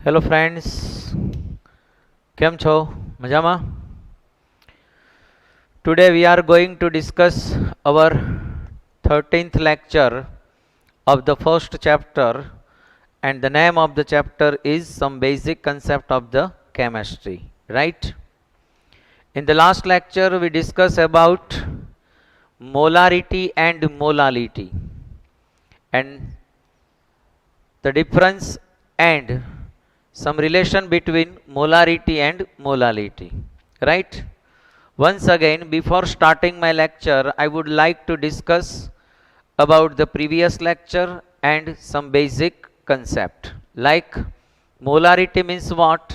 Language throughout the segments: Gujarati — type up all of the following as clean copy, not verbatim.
હેલો ફ્રેન્ડ્સ, કેમ છો? મજામાં? Today we are going to discuss our 13th lecture of the first chapter, and the name of the chapter is some basic concept of the chemistry, right? In the last lecture we discussed about molarity and molality and the difference and some relation between molarity and molality, right? Once again, before starting my lecture, I would like to discuss about the previous lecture and some basic concept. Like molarity means what?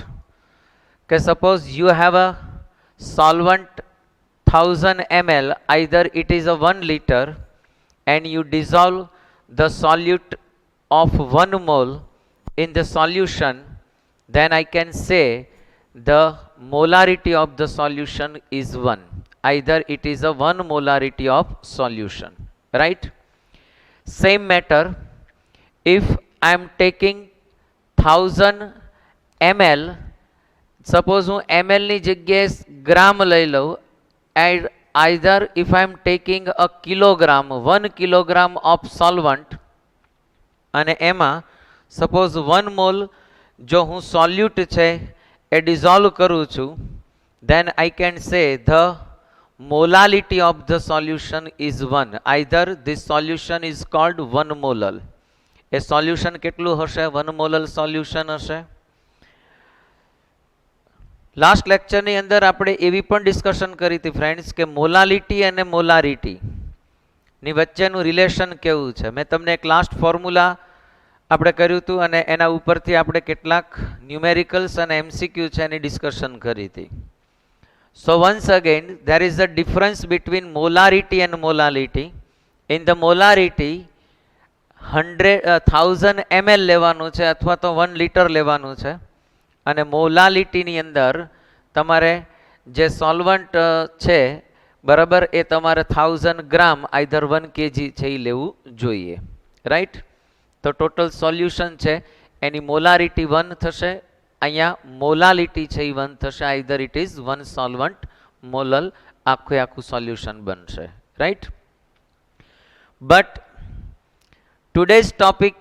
Okay, suppose you have a solvent 1000 ml, either it is a 1 liter, and you dissolve the solute of 1 mole in the solution, then I can say the molarity of the solution is 1. Either it is a 1 molarity of solution, right? Same matter, if I am taking 1000 ml, suppose હું ml ની જગ્યાએ ગ્રામ લઈ લઉં, and either if I am taking a kilogram, 1 kilogram of solvent, અને એમાં સપોઝ 1 મોલ જો હું સોલ્યુટ છે એ ડિઝોલ્વ કરું છું, then I can say the molality of the solution is 1. Either this solution is called 1 molal. A solution કેટલું હશે? 1 મોલલ સોલ્યુશન હશે. લાસ્ટ લેક્ચરની અંદર આપણે એવી પણ ડિસ્કશન કરી હતી ફ્રેન્ડ્સ કે મોલાલિટી અને મોલારિટી ની વચ્ચેનું રિલેશન કેવું છે. મેં તમને એક લાસ્ટ ફોર્મ્યુલા આપણે કર્યું હતું અને એના ઉપરથી આપણે કેટલાક ન્યુમેરિકલ્સ અને એમસીક્યુ છે એની ડિસ્કશન કરી હતી. સો once again, there is a difference between molarity and molality. In the molarity 1000 ml લેવાનું છે અથવા તો 1 લિટર લેવાનું છે, અને મોલાલિટીની અંદર તમારે જે સોલ્વન્ટ છે બરાબર એ તમારે 1000 ગ્રામ આઈધર 1 kg છે એ લેવું જોઈએ, રાઈટ? તો ટોટલ સોલ્યુશન છે એની મોલારિટી 1 થશે, અહીંયા મોલાલિટી છે એ 1 થશે. આઈધર ઇટ ઇઝ 1 સોલ્વન્ટ મોલલ આખું સોલ્યુશન બનશે, right? But today's topic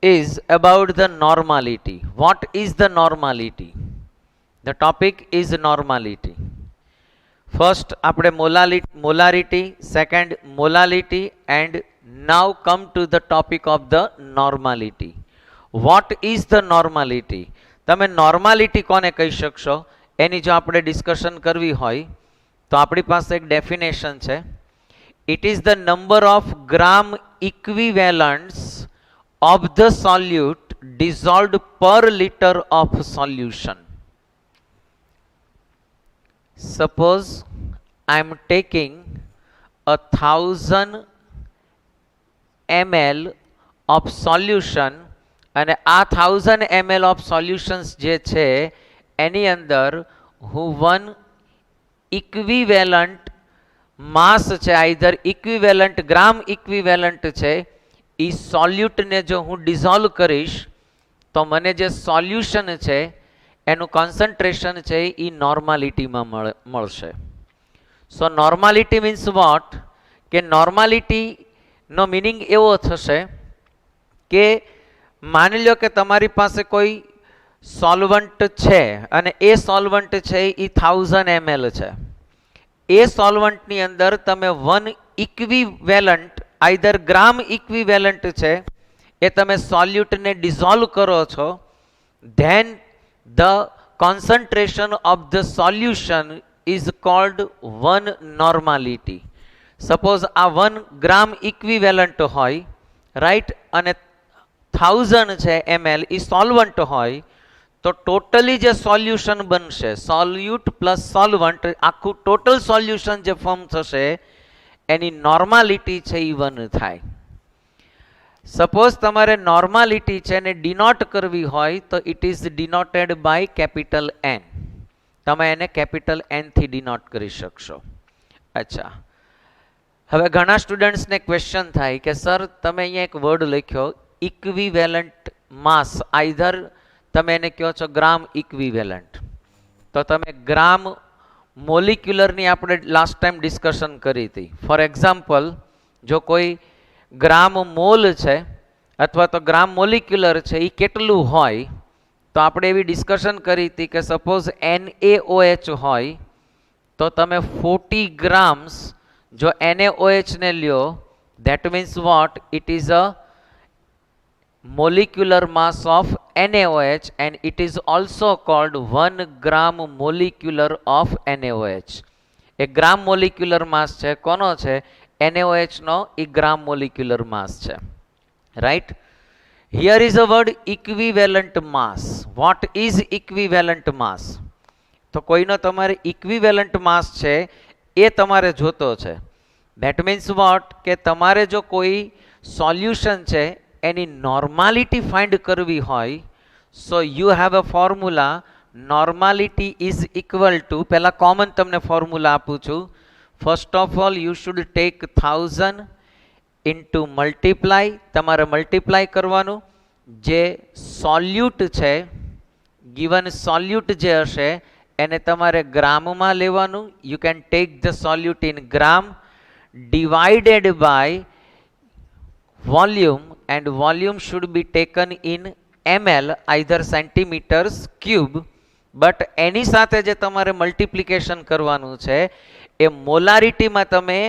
is about the normality. What is the normality? The topic is normality. First આપણે molarity, second molality, and now come to the topic of the normality. What is the normality? તમે normality કોને કહી શકશો એની જો આપણે ડિસ્કશન કરવી હોય તો આપણી પાસે એક ડેફિનેશન છે. It is the number of gram equivalents of the solute dissolved per liter of solution. Suppose I am taking 1000 ml of solution, અને આ 1000 ml of solutions જે છે એની અંદર હું 1 equivalent માસ છે, આઈધર ઇક્વિવેલન્ટ ગ્રામ ઇક્વિવેલન્ટ છે, એ સોલ્યુટને જો હું ડિઝોલ્વ કરીશ તો મને જે સોલ્યુશન છે એનું કોન્સન્ટ્રેશન છે એ નોર્માલિટીમાં મળશે. સો નોર્માલિટી મીન્સ વોટ? કે નોર્માલિટીનો મિનિંગ એવો થશે કે માની લો કે તમારી પાસે કોઈ સોલ્વન્ટ છે અને એ સોલ્વન્ટ છે એ 1000 ml છે. એ સોલ્વન્ટની અંદર તમે 1 ઇક્વિવેલન્ટ આઈધર ગ્રામ ઇક્વિવેલન્ટ છે એ તમે સોલ્યુટને ડિઝોલ્વ કરો છો, then the concentration of the solution is called 1 normality. Suppose આ 1 ગ્રામ ઇક્વિવેલન્ટ હોય, રાઈટ, અને 1000 છે ml એ સોલ્વન્ટ હોય, તો ટોટલી જે સોલ્યુશન બનશે, સોલ્યુટ પ્લસ સોલ્વન્ટ, આખું ટોટલ સોલ્યુશન જે ફોર્મ થશે એની નોર્માલિટી છે એ 1 થાય. સપોઝ તમારે નોર્માલિટી છે એને ડિનોટ કરવી હોય તો it is denoted by capital N. તમે એને કેપિટલ એન થી ડિનોટ કરી શકશો. અચ્છા, હવે ઘણા સ્ટુડન્ટ્સને ક્વેશ્ચન થાય કે સર તમે અહીંયા એક વર્ડ લખ્યો ઇક્વિવેલન્ટ માસ, આઈધર તમે એને કહો છો ગ્રામ ઇક્વિવેલન્ટ, તો તમે ગ્રામ મોલિક્યુલરની આપણે લાસ્ટ ટાઈમ ડિસ્કશન કરી હતી. ફોર એક્ઝામ્પલ, જો કોઈ ગ્રામ મોલ છે અથવા તો ગ્રામ મોલિક્યુલર છે એ કેટલું હોય, તો આપણે એવી ડિસ્કશન કરી હતી કે સપોઝ NaOH હોય તો તમે 40 ગ્રામ્સ જો NaOH ને લ્યો, that means what, it is a molecular mass of NaOH and it is also called 1 gram molecular of NaOH. એ ગ્રામ મોલિક્યુલર માસ છે, કોનો છે? NaOH નો એ ગ્રામ મોલિક્યુલર માસ છે, right. Here is a word equivalent mass. What is equivalent mass? તો કોઈનો તમારે ઇક્વિવેલન્ટ માસ છે એ તમારે જોતો છે. ધેટ મીન્સ વોટ, કે તમારે જો કોઈ સોલ્યુશન છે એની નોર્માલિટી ફાઇન્ડ કરવી હોય, so you have a formula. Normality is equal to, પહેલાં કોમન તમને ફોર્મ્યુલા આપું છું. First of all you should take 1000 into multiply, તમારે મલ્ટીપ્લાય કરવાનું. જે સોલ્યુટ છે, ગિવન સોલ્યુટ જે હશે એને તમારે ગ્રામમાં લેવાનું. You can take the solute in gram, divided by volume, and volume should be taken in ml, either centimetres cube. But એની સાથે જે તમારે મલ્ટિપ્લિકેશન કરવાનું છે એ મોલારિટીમાં તમે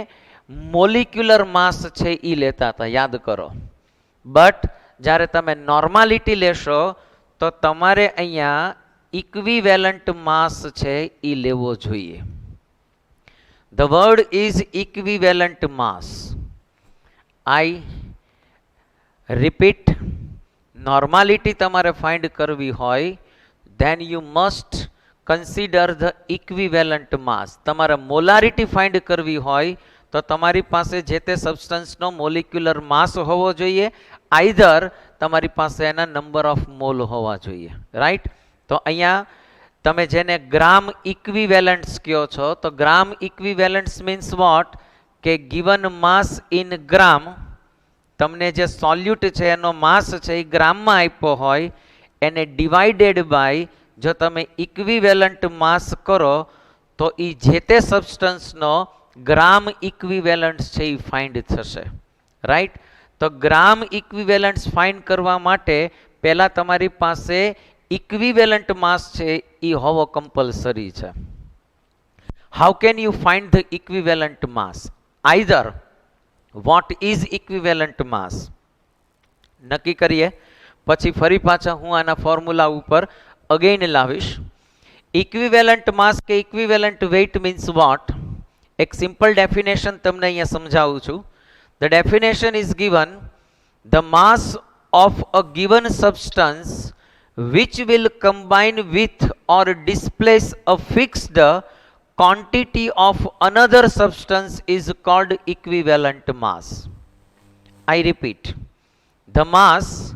મોલિક્યુલર માસ છે એ લેતા હતા, યાદ કરો. બટ જ્યારે તમે નોર્માલિટી લેશો તો તમારે અહીંયા ઇક્વિવેલન્ટ માસ છે એ લેવો જોઈએ. The word is equivalent mass. I repeat, normality તમારે ફાઇન્ડ કરવી હોય then you must consider the equivalent mass. તમારે મોલારિટી ફાઇન્ડ કરવી હોય તો તમારી પાસે જે તે સબસ્ટન્સનો મોલિક્યુલર માસ હોવો જોઈએ, આઈધર તમારી પાસે એના નંબર ઓફ મોલ હોવા જોઈએ, રાઈટ. તો અહીંયા તમે જેને ગ્રામ ઇક્વિવેલન્ટ્સ કહો છો, તો ગ્રામ ઇક્વિવેલન્ટ્સ મીન્સ વોટ, કે ગિવન માસ ઇન ગ્રામ, તમને જે સોલ્યુટ છે એનો માસ છે એ ગ્રામમાં આપ્યો હોય, એને ડિવાઇડેડ બાય, જો તમે ઇક્વિવેલન્ટ માસ કરો તો એ જે તે સબસ્ટન્સનો ગ્રામ ઇક્વિવેલન્ટ છે એ ફાઇન્ડ થશે, રાઈટ. તો ગ્રામ ઇક્વિવેલન્ટ્સ ફાઇન્ડ કરવા માટે પહેલાં તમારી પાસે ઇક્વિવેલન્ટ માસ છે એ હોવો કમ્પલસરી છે. How can you find the equivalent mass? Either what is equivalent mass નક્કી કરીએ, પછી ફરી પાછા હું આના ફોર્મ્યુલા ઉપર અગેન લાવીશ. ઇક્વિવેલન્ટ માસ કે ઇક્વિવેલન્ટ વેઇટ મીન્સ વોટ? એક સિમ્પલ ડેફિનેશન તમને અહીંયા સમજાવું છું. The definition is given, the mass of a given substance which will combine with or displace a fixed quantity of another substance is called equivalent mass. I repeat, the mass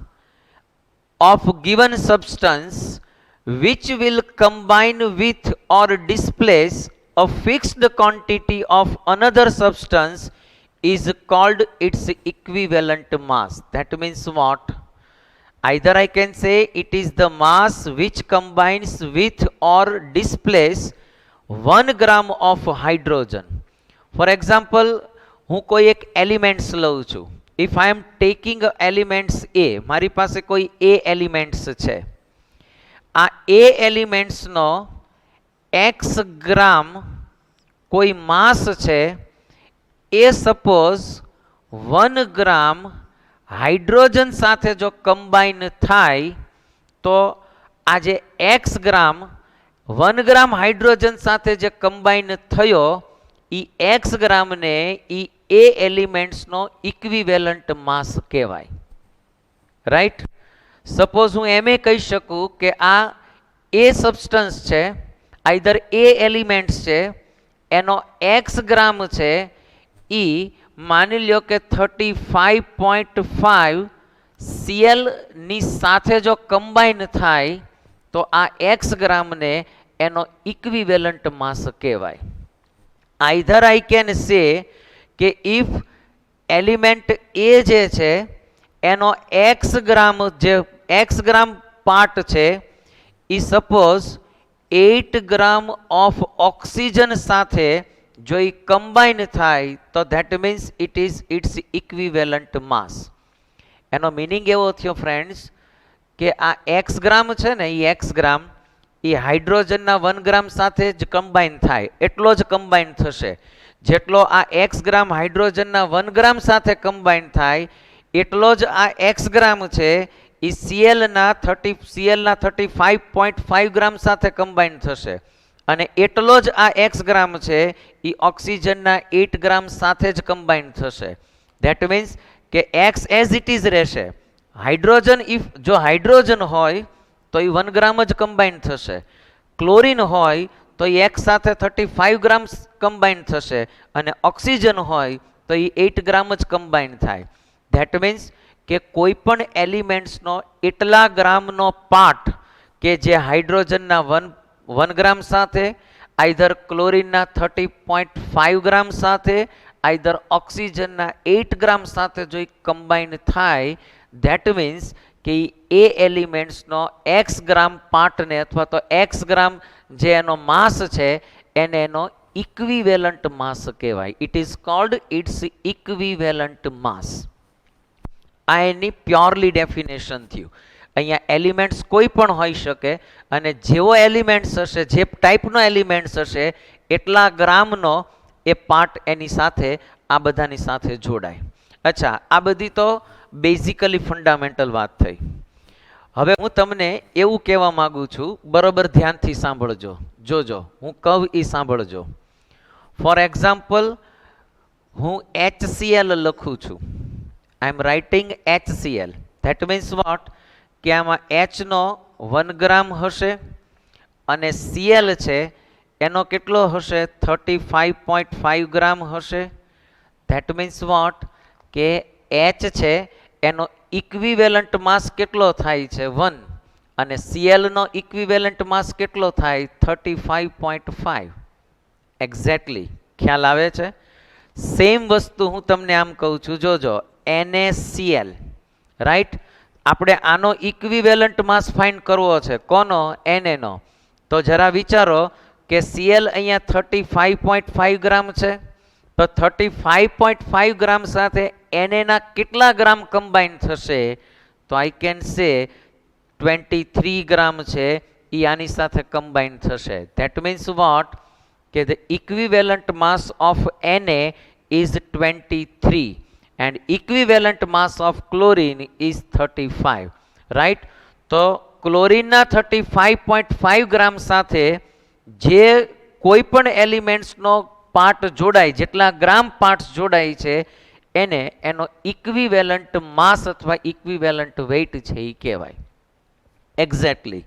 of given substance which will combine with or displace a fixed quantity of another substance is called its equivalent mass. That means what? Either I can say it is the mass which combines with or displace 1 gram of hydrogen. For example, હું કોઈ એક એલિમેન્ટ્સ લઉં છું. If I am taking elements A, મારી પાસે કોઈ એ એલિમેન્ટ્સ છે, આ એ એલિમેન્ટ્સનો x ગ્રામ કોઈ માસ છે, એ સપોઝ 1 ગ્રામ હાઇડ્રોજન સાથે જો કમ્બાઈન થાય તો આ જે x ગ્રામ 1 ગ્રામ હાઇડ્રોજન સાથે જે કમ્બાઈન થયો એ x ગ્રામને એ એલિમેન્ટ્સનો ઇક્વિવેલન્ટ માસ કહેવાય, રાઈટ. સપોઝ હું એમ કહી શકું કે આ એ સબસ્ટન્સ છે, આઈધર એ એલિમેન્ટ્સ છે, એનો x ગ્રામ છે એ માની લ્યો કે 35.5 Cl ની સાથે જો કમ્બાઈન થાય તો આ x ગ્રામને એનો ઇક્વિવેલન્ટ માસ કહેવાય. આઈધર આઈ કેન સે કે ઇફ એલિમેન્ટ એ જે છે એનો x ગ્રામ જે x ગ્રામ પાર્ટ છે એ સપોઝ 8 ગ્રામ ઓફ ઓક્સિજન સાથે જો એ કમ્બાઈન થાય તો ધેટ મીન્સ ઇટ્સ ઇક્વિવેલન્ટ માસ. એનો મિનિંગ એવો થયો ફ્રેન્ડ્સ કે આ એક્સ ગ્રામ છે ને એ એક્સ ગ્રામ એ હાઇડ્રોજનના 1 ગ્રામ સાથે જ કમ્બાઈન થાય એટલો જ કમ્બાઈન થશે. જેટલો આ એક્સ ગ્રામ હાઇડ્રોજનના 1 ગ્રામ સાથે કમ્બાઈન થાય એટલો જ આ એક્સ ગ્રામ છે એ સીએલના 35.5 ગ્રામ સાથે કમ્બાઈન થશે અને એટલો જ આ એક્સ ગ્રામ છે એ ઓક્સિજનના 8 ગ્રામ સાથે જ કમ્બાઈન થશે. ધેટ મીન્સ કે એક્સ એઝ ઇટ ઇઝ રહેશે. હાઇડ્રોજન જો હાઇડ્રોજન હોય તો એ 1 ગ્રામ જ કમ્બાઈન થશે. ક્લોરીન હોય તો એ એક્સ સાથે 35 ગ્રામ કમ્બાઈન થશે અને ઓક્સિજન હોય તો એ 8 ગ્રામ જ કમ્બાઈન થાય. ધેટ મીન્સ કે કોઈ પણ એલિમેન્ટ્સનો એટલા ગ્રામનો પાર્ટ કે જે હાઇડ્રોજનના 1 ગ્રામ સાથે, આઈધર ક્લોરીનના 30.5 ગ્રામ સાથે, આઈધર ઓક્સિજનના 8 ગ્રામ સાથે જો કમ્બાઈન થાય ધેટ મીન્સ કે એ એલિમેન્ટ્સનો એક્સ ગ્રામ પાર્ટને અથવા તો એક્સ ગ્રામ જે એનો માસ છે એને એનો ઇક્વિવેલન્ટ માસ કહેવાય. It is called its equivalent mass. આ એની પ્યોરલી ડેફિનેશન થયું. અહીંયા એલિમેન્ટ્સ કોઈ પણ હોઈ શકે અને જેવો એલિમેન્ટ્સ હશે, જે ટાઈપનો એલિમેન્ટ્સ હશે એટલા ગ્રામનો એ પાર્ટ એની સાથે આ બધાની સાથે જોડાય. અચ્છા, આ બધી તો બેઝિકલી ફંડામેન્ટલ વાત થઈ. હવે હું તમને એવું કહેવા માંગુ છું, બરોબર ધ્યાનથી સાંભળજો, જોજો હું કહું એ સાંભળજો. ફોર એક્ઝામ્પલ હું HCl લખું છું. I am writing HCl. That means what કે આમાં H નો 1 ગ્રામ હશે અને Cl છે એનો કેટલો હશે 35.5 ગ્રામ હશે. ધેટ મીન્સ વોટ કે H છે એનો ઇક્વિવેલન્ટ માસ કેટલો થાય છે 1 અને Cl નો ઇક્વિવેલન્ટ માસ કેટલો થાય 35.5. એક્ઝેક્ટલી ખ્યાલ આવે છે? સેમ વસ્તુ હું તમને આમ કહું છું, જોજો NaCl, રાઈટ? આપણે આનો ઇક્વિવેલન્ટ માસ ફાઇન્ડ કરવો છે. કોનો? Na નો. તો જરા વિચારો કે Cl અહીંયા 35.5 ગ્રામ છે તો 35.5 ગ્રામ સાથે Na ના કેટલા ગ્રામ કમ્બાઈન થશે? તો આઈ કેન સે 23 ગ્રામ છે એ આની સાથે કમ્બાઈન થશે. ધેટ મીન્સ વોટ કે the equivalent mass of Na is 23 and equivalent mass of chlorine is 35, right? તો ક્લોરીનના 35.5 ગ્રામ સાથે જે કોઈ પણ એલિમેન્ટ્સનો પાર્ટ જોડાય, જેટલા ગ્રામ પાર્ટ્સ જોડાય છે એને એનો ઇક્વિવેલન્ટ માસ અથવા ઇક્વિવેલન્ટ વેઇટ છે એ કહેવાય. એક્ઝેક્ટલી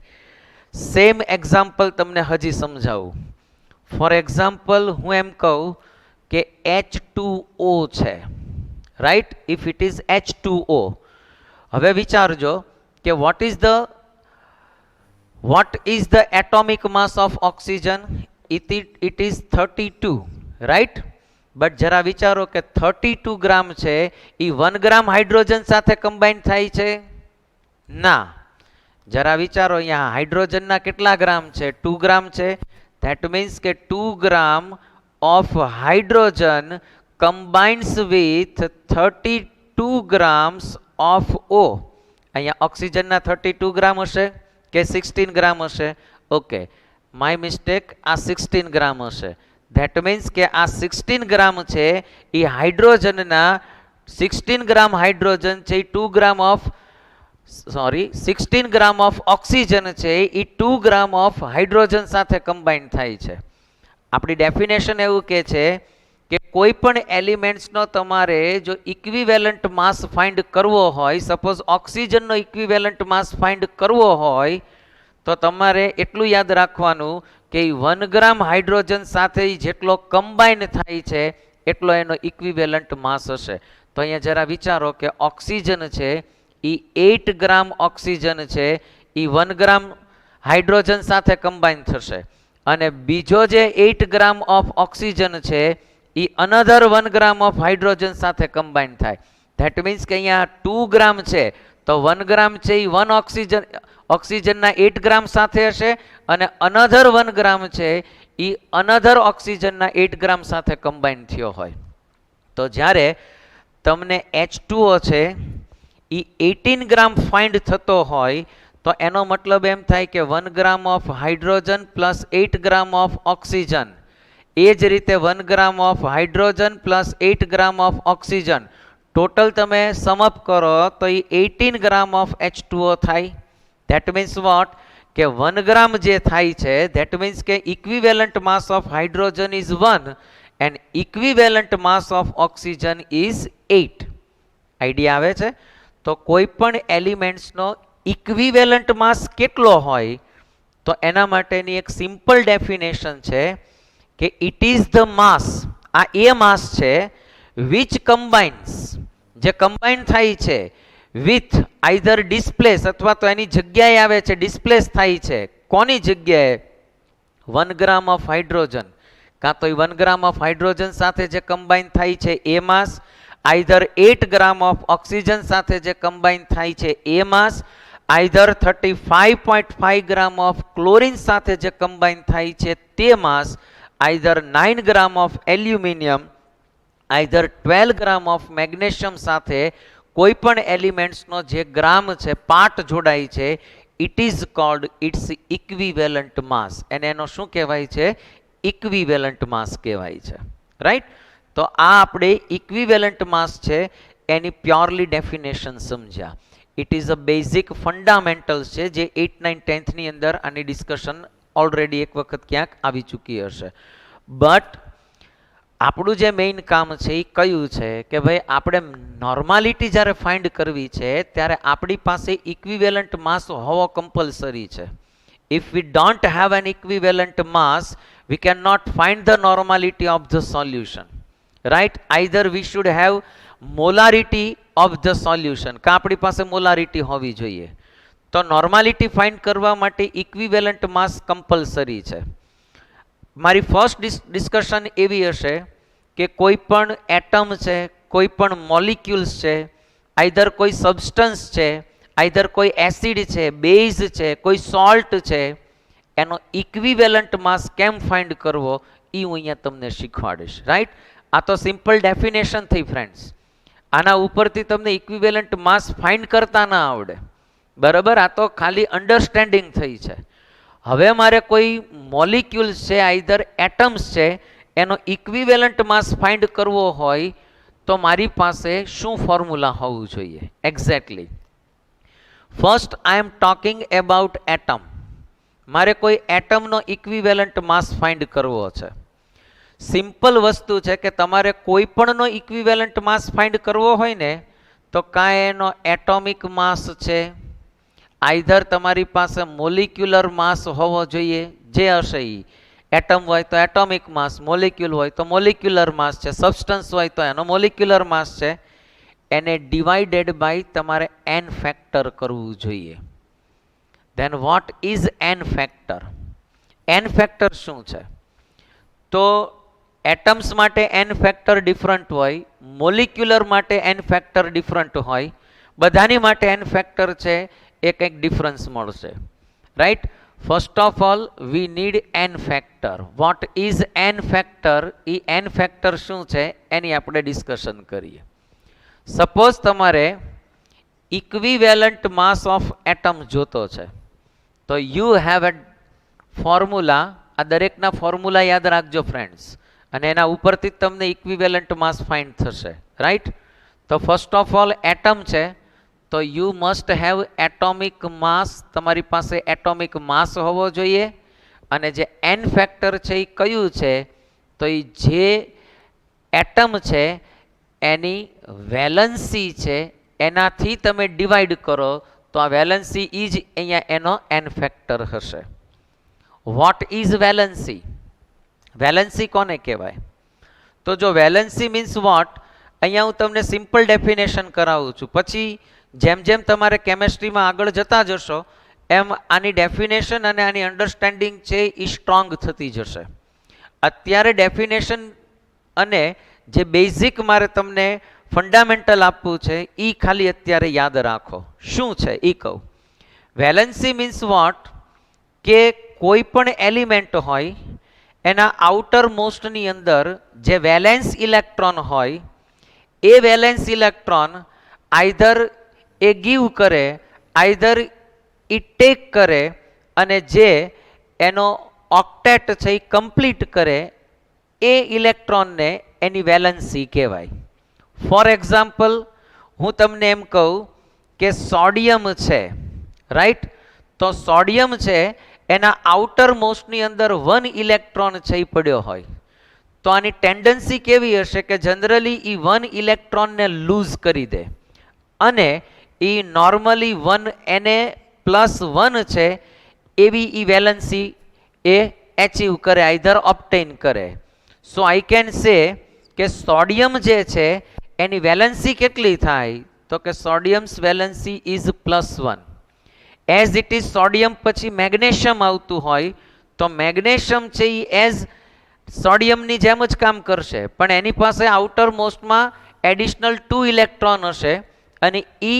સેમ એક્ઝામ્પલ તમને હજી સમજાવું. ફોર એક્ઝામ્પલ હું એમ કહું કે H2O છે, right? If it is H2O. હવે વિચારજો કે what is the atomic mass of oxygen? It is 32, right? But જરા વિચારો કે 32 ગ્રામ છે એ 1 ગ્રામ હાઇડ્રોજન સાથે કમ્બાઈન થાય છે? ના. જરા વિચારો અહીંયા હાઇડ્રોજનના કેટલા ગ્રામ છે? 2 ગ્રામ છે. ધેટ મીન્સ કે 2 ગ્રામ of hydrogen combines with 32 grams of O. અહીંયા ઓક્સિજનના 32 ગ્રામ હશે કે 16 ગ્રામ હશે? ઓકે, માય મિસ્ટેક, આ 16 ગ્રામ હશે. ધેટ મીન્સ કે આ 16 ગ્રામ છે એ હાઇડ્રોજનના 16 ગ્રામ હાઇડ્રોજન છે એ 2 ગ્રામ ઓફ 16 ગ્રામ ઓફ ઓક્સિજન છે એ 2 ગ્રામ ઓફ હાઇડ્રોજન સાથે કમ્બાઈન થાય છે. આપણી ડેફિનેશન એવું કહે છે કે કોઈ પણ એલિમેન્ટ્સનો તમારે જો ઇક્વિવેલન્ટ માસ ફાઇન્ડ કરવો હોય, સપોઝ ઓક્સિજનનો ઇક્વિવેલન્ટ માસ ફાઇન્ડ કરવો હોય તો તમારે એટલું યાદ રાખવાનું કે 1 ગ્રામ હાઇડ્રોજન સાથે જેટલો કમ્બાઈન થાય છે એટલો એનો ઇક્વિવેલન્ટ માસ હશે. તો અહીંયા જરા વિચારો કે ઓક્સિજન છે એ 8 ગ્રામ ઓક્સિજન છે એ 1 ગ્રામ હાઇડ્રોજન સાથે કમ્બાઈન થશે અને બીજો જે 8 ગ્રામ ઓફ ઓક્સિજન છે એ અનધર 1 ગ્રામ ઓફ હાઇડ્રોજન સાથે કમ્બાઈન થાય. ધેટ મીન્સ કે અહીંયા 2 ગ્રામ છે તો 1 ગ્રામ છે એ 1 ઓક્સિજનના 8 ગ્રામ સાથે હશે અને અનધર 1 ગ્રામ છે એ અનધર ઓક્સિજનના 8 ગ્રામ સાથે કમ્બાઈન થયો હોય. તો જ્યારે તમને H2O છે એ 18 ગ્રામ ફાઇન્ડ થતો હોય તો એનો મતલબ એમ થાય કે 1 gram of hydrogen plus 8 gram of oxygen, એ જ રીતે 1 gram of hydrogen plus 8 gram of oxygen, total તમે સમઅપ કરો તો એ 18 ગ્રામ ઓફ H2O થાય. ધેટ મીન્સ વોટ કે 1 ગ્રામ જે થાય છે ધેટ મીન્સ કે equivalent mass of hydrogen is 1 and equivalent mass of oxygen is 8. Idea આવે છે? તો કોઈ પણ એલિમેન્ટ્સનો ઇક્વિવેલન્ટ માસ કેટલો હોય તો એના માટેની એક સિમ્પલ ડેફિનેશન છે કે ઇટ ઇઝ ધ માસ, આ એ માસ છે વિચ કમ્બાઇન્સ, જે કમ્બાઇન થાય છે વિથ આઈધર ડિસ્પ્લેસ અથવા તો એની જગ્યાએ આવે છે ડિસ્પ્લેસ થાય છે. કોની જગ્યાએ? 1 ગ્રામ ઓફ હાઇડ્રોજન, કાં તો 1 ગ્રામ ઓફ હાઇડ્રોજન સાથે જે કમ્બાઇન થાય છે એ માસ, આઈધર 8 ગ્રામ ઓફ ઓક્સિજન સાથે જે કમ્બાઇન થાય છે એ માસ, આઈધર 35.5 ગ્રામ ઓફ ક્લોરીન સાથે જે કમ્બાઇન થાય છે તે માસ, either 9 gram of aluminium, either 12 gram of magnesium સાથે કોઈ પણ એલિમેન્ટ્સનો જે ગ્રામ છે પાર્ટ જોડાય છે, it is called its equivalent mass. અને એનો શું કહેવાય છે? ઇક્વિવેલન્ટ માસ કહેવાય છે. રાઈટ? તો આ આપણે ઇક્વિવેલન્ટ માસ છે એની પ્યોરલી ડેફિનેશન સમજ્યા. It is a basic fundamentals છે જે 8th 9th 10th ની અંદર આની ડિસ્કશન ઓલરેડી એક વખત ક્યાંક આવી ચૂકી હશે. બટ આપણું જે મેઇન કામ છે એ કયું છે કે ભાઈ આપણે નોર્માલિટી જ્યારે ફાઇન્ડ કરવી છે ત્યારે આપણી પાસે ઇક્વિવેલન્ટ માસ હોવો કમ્પલસરી છે. If we don't have an equivalent mass we cannot find the normality of the solution, right? Either we should have molarity of the solution, કે આપણી પાસે મોલારિટી હોવી જોઈએ. તો નોર્માલિટી ફાઇન્ડ કરવા માટે ઇક્વિવેલન્ટ માસ કમ્પલસરી છે. મારી ફર્સ્ટ ડિસ્કશન એવી હશે કે કોઈ પણ એટમ છે, કોઈ પણ મોલિક્યુલ્સ છે, આઈધર કોઈ સબસ્ટન્સ છે, આઈધર કોઈ એસિડ છે, બેઝ છે, કોઈ સોલ્ટ છે, એનો ઇક્વિવેલન્ટ માસ કેમ ફાઇન્ડ કરવો એ હું અહીંયા તમને શીખવાડીશ. રાઈટ? આ તો સિમ્પલ ડેફિનેશન થઈ ફ્રેન્ડ્સ. આના ઉપરથી તમને ઇક્વિવેલન્ટ માસ ફાઇન્ડ કરતા ના આવડે. બરાબર? આ તો ખાલી અન્ડરસ્ટેન્ડિંગ થઈ છે. હવે મારે કોઈ મોલિક્યુલ્સ છે, આઈધર એટમ્સ છે, એનો ઇક્વિવેલન્ટ માસ ફાઇન્ડ કરવો હોય તો મારી પાસે શું ફોર્મ્યુલા હોવું જોઈએ? Exactly. First I am talking about atom. મારે કોઈ એટમનો ઇક્વિવેલન્ટ માસ ફાઇન્ડ કરવો છે. સિમ્પલ વસ્તુ છે કે તમારે કોઈ પણનો ઇક્વિવેલન્ટ માસ ફાઇન્ડ કરવો હોય ને તો કાંઈ એનો એટોમિક માસ છે, આઈધર તમારી પાસે મોલિક્યુલર માસ હોવો જોઈએ, જે હશે એ. એટમ હોય તો એટોમિક માસ, મોલિક્યુલ હોય તો મોલિક્યુલર માસ છે, સબસ્ટન્સ હોય તો એનો મોલિક્યુલર માસ છે. એને ડિવાઇડેડ બાય તમારે n ફેક્ટર કરવું જોઈએ. then what is n factor? n factor શું છે? તો એટમ્સ માટે n ફેક્ટર ડિફરન્ટ હોય, મોલિક્યુલર માટે n ફેક્ટર ડિફરન્ટ હોય, બધાની માટે n ફેક્ટર છે એ કંઈક ડિફરન્સ મળશે. Right? First of all we need n factor. What is n factor? A n factor શું છે એની આપણે ડિસ્કશન કરીએ. સપોઝ તમારે ઇક્વિવેલન્ટ માસ ઓફ એટમ જોતો છે તો યુ હેવ એ ફોર્મ્યુલા. આ દરેકના ફોર્મ્યુલા યાદ રાખજો ફ્રેન્ડ્સ, અને એના ઉપરથી જ તમને ઇક્વિવેલન્ટ માસ ફાઇન્ડ થશે. રાઈટ? તો ફર્સ્ટ ઓફ ઓલ એટમ છે તો યુ મસ્ટ હેવ એટોમિક માસ. તમારી પાસે એટોમિક માસ હોવો જોઈએ. અને જે n ફેક્ટર છે એ કયું છે? તો એ જે એટમ છે એની વેલન્સી છે એનાથી તમે ડિવાઈડ કરો તો આ વેલન્સી એ જ અહીંયા એનો n ફેક્ટર હશે. What is valency? વેલન્સી કોને કહેવાય? તો જો વેલન્સી મીન્સ વોટ, અહીંયા હું તમને સિમ્પલ ડેફિનેશન કરાવું છું. પછી જેમ જેમ તમારે કેમેસ્ટ્રીમાં આગળ જતા જશો એમ આની ડેફિનેશન અને આની અન્ડરસ્ટેન્ડિંગ છે એ સ્ટ્રોંગ થતી જશે. અત્યારે ડેફિનેશન અને જે બેઝિક મારે તમને ફંડામેન્ટલ આપવું છે એ ખાલી અત્યારે યાદ રાખો. શું છે એ કહું. વેલેન્સી મીન્સ વોટ, કે કોઈ પણ એલિમેન્ટ હોય એના આઉટર મોસ્ટની અંદર જે વેલેન્સ ઇલેક્ટ્રોન હોય એ વેલેન્સ ઇલેક્ટ્રોન આઈધર એ ગીવ કરે, આઈધર એ ટેક કરે, અને જે એનો ઓક્ટેટ છે એ કમ્પ્લીટ કરે એ ઇલેક્ટ્રોનને એની વેલેન્સી કહેવાય. ફોર એક્ઝામ્પલ હું તમને એમ કહું કે સોડિયમ છે, રાઈટ? તો સોડિયમ છે એના આઉટર મોસ્ટની અંદર 1 ઇલેક્ટ્રોન છે એ પડ્યો હોય તો આની ટેન્ડન્સી કેવી હશે કે જનરલી એ 1 ઇલેક્ટ્રોનને લૂઝ કરી દે અને એ નોર્મલી 1 એને +1 છે એવી ઈ વેલેન્સી એ એચીવ કરે, આઈધર ઓબ્ટેન કરે. સો આઈ કેન સે કે સોડિયમ જે છે એની વેલેન્સી કેટલી થાય તો કે sodium's valency is +1. As it is sodium પછી મેગ્નેશિયમ આવતું હોય તો મેગ્નેશિયમ છે એ એઝ સોડિયમની જેમ જ કામ કરશે, પણ એની પાસે આઉટર મોસ્ટમાં એડિશનલ 2 ઇલેક્ટ્રોન હશે અને એ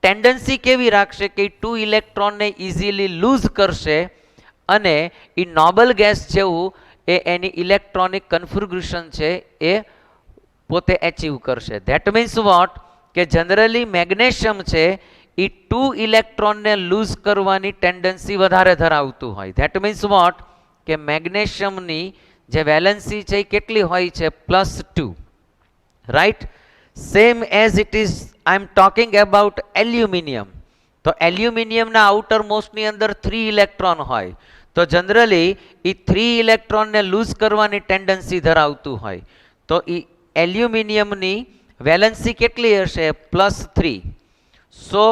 ટેન્ડન્સી કેવી રાખશે કે 2 ઇલેક્ટ્રોનને ઇઝીલી લૂઝ કરશે અને એ નોબલ ગેસ જેવું એ એની ઇલેક્ટ્રોનિક કન્ફિગ્યુરેશન છે એ પોતે એચીવ કરશે. ધેટ મીન્સ વોટ, કે જનરલી મેગ્નેશિયમ છે એ 2 ઇલેક્ટ્રોનને લૂઝ કરવાની ટેન્ડન્સી વધારે ધરાવતું હોય. ધેટ મીન્સ વોટ, કે મેગ્નેશિયમની જે વેલેન્સી છે એ કેટલી હોય છે +2, right? Same as it is I am talking about aluminium. તો એલ્યુમિનિયમના આઉટર મોસ્ટની અંદર 3 ઇલેક્ટ્રોન હોય તો જનરલી એ 3 ઇલેક્ટ્રોનને લૂઝ કરવાની ટેન્ડન્સી ધરાવતું હોય તો એ એલ્યુમિનિયમની વેલેન્સી કેટલી હશે +3. સો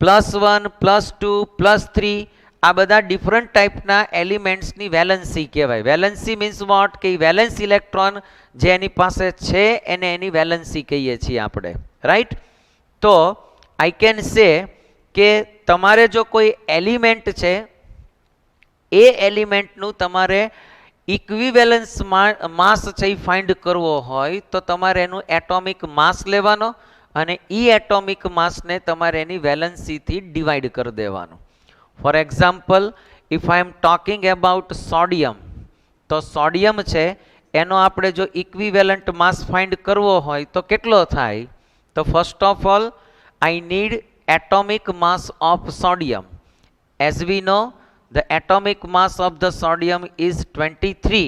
+1, +2, +3 આ બધા ડિફરન્ટ ટાઈપના એલિમેન્ટ્સની વેલેન્સી કહેવાય. વેલેન્સી મીન્સ વોટ, કે વેલેન્સ ઇલેક્ટ્રોન જે એની પાસે છે એને એની વેલેન્સી કહીએ છીએ આપણે, રાઈટ? તો આઈ કેન સે કે તમારે જો કોઈ એલિમેન્ટ છે એ એલિમેન્ટનું તમારે ઇક્વિવેલન્સ માસ છે એ ફાઇન્ડ કરવો હોય તો તમારે એનું એટોમિક માસ લેવાનો અને ઈ એટોમિક માસને તમારે એની વેલેન્સીથી ડિવાઈડ કરી દેવાનું. For example if I am talking about sodium, તો સોડિયમ છે એનો આપણે જો ઇક્વિવેલન્ટ માસ ફાઇન્ડ કરવો હોય તો કેટલો થાય? તો first of all I need atomic mass of sodium. As we know the atomic mass of the sodium is 23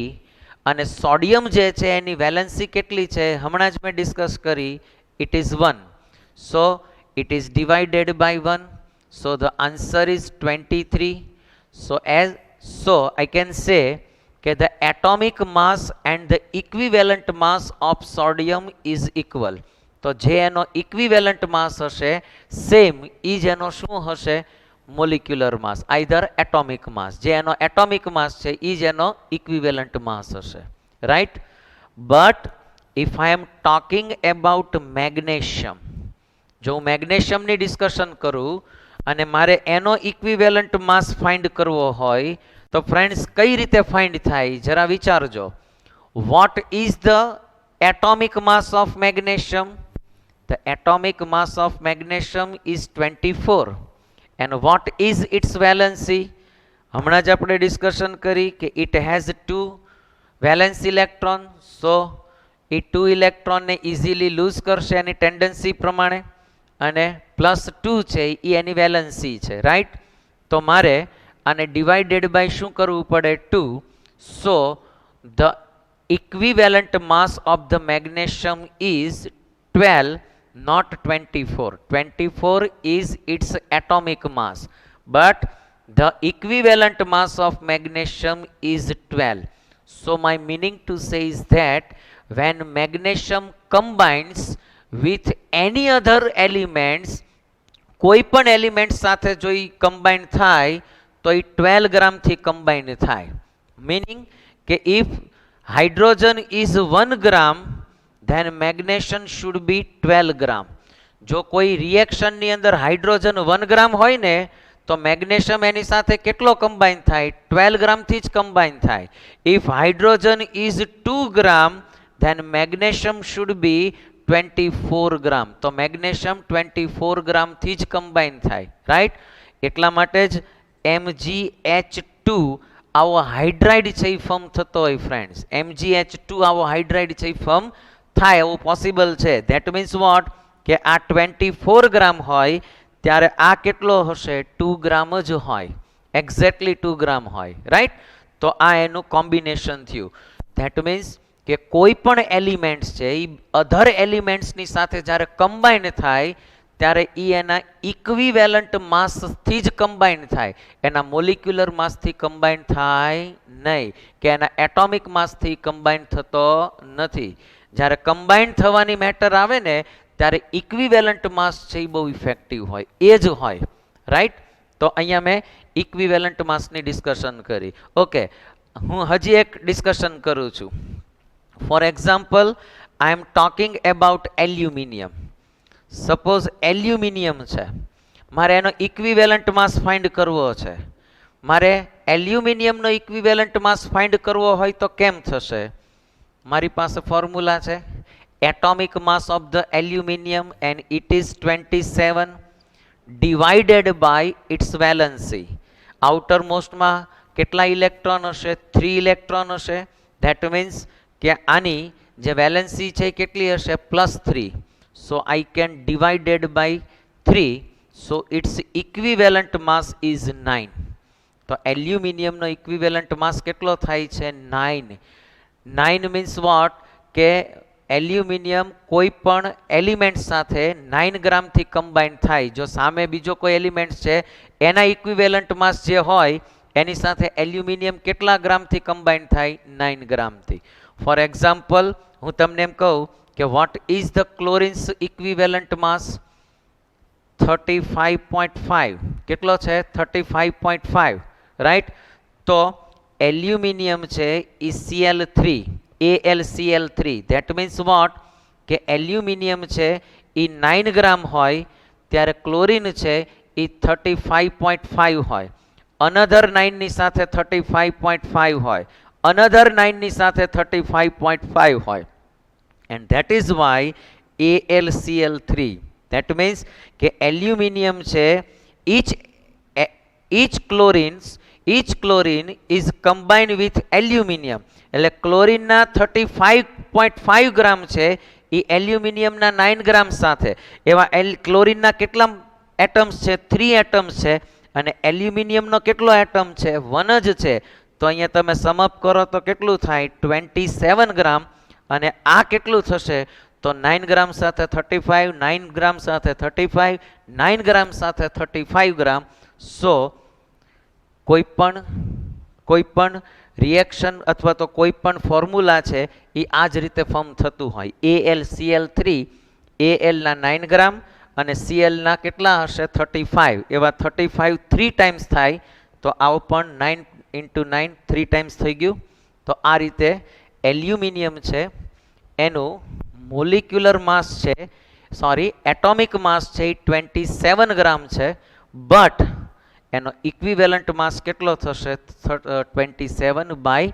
અને સોડિયમ જે છે એની વેલેન્સી કેટલી છે હમણાં જ મેં ડિસ્કસ કરી, it is 1. so it is divided by 1, so the answer is 23. so I can say કે the atomic mass and the equivalent mass of sodium is equal. તો જે એનો ઇક્વિવેલન્ટ માસ હશે સેમ ઈ જ એનો શું હશે મોલિક્યુલર માસ, આઈધર એટોમિક માસ. જે એનો એટોમિક માસ છે એ જ એનો ઇક્વિવેલન્ટ માસ હશે, right? But if I am talking about magnesium, જો હું મેગ્નેશિયમની ડિસ્કશન કરું અને મારે એનો ઇક્વિવેલન્ટ માસ ફાઇન્ડ કરવો હોય તો ફ્રેન્ડ્સ કઈ રીતે ફાઇન્ડ થાય જરા વિચારજો. What is the atomic mass of magnesium? The atomic mass of magnesium is 24. and what is its valency? હમણાં જ આપણે ડિસ્કશન કરી કે it has 2 valence electron, so એ 2 ઇલેક્ટ્રોનને ઇઝીલી લૂઝ કરશે એની ટેન્ડન્સી પ્રમાણે અને +2 છે એ એની વેલેન્સી છે, રાઈટ? તો મારે આને ડિવાઇડેડ બાય શું કરવું પડે 2. So the equivalent mass of the magnesium is 12, not 24. 24 is its atomic mass, but the equivalent mass of magnesium is 12. So my meaning to say is that when magnesium combines with any other elements, કોઈ પણ એલિમેન્ટ સાથે જો એ કમ્બાઇન થાય તો એ 12 ગ્રામથી કમ્બાઇન થાય. મીનિંગ કે if hydrogen is 1 gram then magnesium should be 12 gram. જો કોઈ રિએક્શનની અંદર હાઇડ્રોજન 1 ગ્રામ હોય ને તો મેગ્નેશિયમ એની સાથે કેટલો કમ્બાઇન થાય? 12 ગ્રામથી જ કમ્બાઇન થાય. If hydrogen is 2 gram then magnesium should be 24 ગ્રામ. તો મેગ્નેશિયમ 24 ગ્રામથી જ કમ્બાઈન થાય, રાઈટ? એટલા માટે જ MgH2 આવો હાઇડ્રાઇડ છે એ ફોર્મ થતો હોય ફ્રેન્ડ્સ. MgH2 આવો હાઇડ્રાઇડ છે એ ફોર્મ થાય એવું પોસિબલ છે. ધેટ મીન્સ વોટ કે આ 24 ગ્રામ હોય ત્યારે આ કેટલો હશે? 2 ગ્રામ જ હોય, એક્ઝેક્ટલી 2 ગ્રામ હોય, રાઈટ? તો આ એનું કોમ્બિનેશન થયું. ધેટ મીન્સ કે કોઈ પણ એલિમેન્ટ્સ છે એ અધર એલિમેન્ટ્સની સાથે જ્યારે કમ્બાઈન થાય ત્યારે એ એના ઇક્વિવેલન્ટ માસથી જ કમ્બાઈન થાય, એના મોલિક્યુલર માસથી કમ્બાઈન થાય નહીં, કે એના એટોમિક માસથી કમ્બાઈન થતો નથી. જ્યારે કમ્બાઈન થવાની મેટર આવે ને ત્યારે ઇક્વિવેલન્ટ માસ છે એ બહુ ઇફેક્ટિવ હોય, એ જ હોય, રાઈટ? તો અહીંયા મેં ઇક્વિવેલન્ટ માસની ડિસ્કશન કરી. ઓકે, હું હજી એક ડિસ્કશન કરું છું. Four example, I am talking about aluminium. Suppose aluminium છે, મારે એનો ઇક્વિવેલન્ટ માસ ફાઇન્ડ કરવો છે. મારે એલ્યુમિનિયમનો ઇક્વિવેલન્ટ માસ ફાઇન્ડ કરવો હોય તો કેમ થશે? મારી પાસે ફોર્મ્યુલા છે, atomic mass of the aluminium and it is 27 divided by its valency. Outer મોસ્ટમાં કેટલા ઇલેક્ટ્રોન હશે? 3 ઇલેક્ટ્રોન હશે. ધેટ મીન્સ કે આની જે વેલેન્સી છે કેટલી હશે? +3. So I can divided by 3. So its equivalent mass is 9. તો એલ્યુમિનિયમનો ઇક્વિવેલન્ટ માસ કેટલો થાય છે? 9. 9 મીન્સ વોટ કે એલ્યુમિનિયમ કોઈ પણ એલિમેન્ટ સાથે 9 ગ્રામથી કમ્બાઈન થાય. જો સામે બીજો કોઈ એલિમેન્ટ છે એના ઇક્વિવેલન્ટ માસ જે હોય એની સાથે એલ્યુમિનિયમ કેટલા ગ્રામથી કમ્બાઈન થાય? 9 ગ્રામથી. ફોર એક્ઝામ્પલ, હું તમને એમ કહું કે વોટ ઇઝ ધ ક્લોરિન્સ ઇક્વિવેલન્ટ માસ? 35.5. કેટલો છે? 35.5, રાઈટ? તો એલ્યુમિનિયમ છે એ Cl3, AlCl3. That means what કે એલ્યુમિનિયમ છે એ 9 ગ્રામ હોય ત્યારે ક્લોરિન છે એ 35.5 હોય. અનધર 9 ની સાથે 35.5 હોય, અનધર 9 ની સાથે 35.5 હોય. And that is why AlCl3. That means કે એલ્યુમિનિયમ છે each chlorine is combined with aluminium. એટલે ક્લોરીનના 35.5 ગ્રામ છે એ એલ્યુમિનિયમના 9 ગ્રામ સાથે. એવા ક્લોરીનના કેટલા એટમ્સ છે? 3 એટમ્સ છે. અને એલ્યુમિનિયમનો કેટલો એટમ છે? 1 જ છે. તો અહીંયા તમે સમઅપ કરો તો કેટલું થાય? 27 ગ્રામ. અને આ કેટલું થશે? તો 9 ગ્રામ સાથે 35, 9 ગ્રામ સાથે 35, 9 ગ્રામ સાથે 35 ગ્રામ. સો કોઈ પણ રિએક્શન અથવા તો કોઈ પણ ફોર્મ્યુલા છે એ આ જ રીતે ફોર્મ થતું હોય. AlCl3, Al ના 9 ગ્રામ અને Cl ના કેટલા હશે? 35. એવા 35 3 ટાઈમ્સ થાય તો આવો પણ 9 × 9 3 ટાઈમ્સ થઈ ગયું. તો આ રીતે એલ્યુમિનિયમ છે એનું મોલિક્યુલર માસ છે, એટોમિક માસ છે એ 27 ગ્રામ છે. બટ એનો ઇક્વિવેલન્ટ માસ કેટલો થશે? 27/3.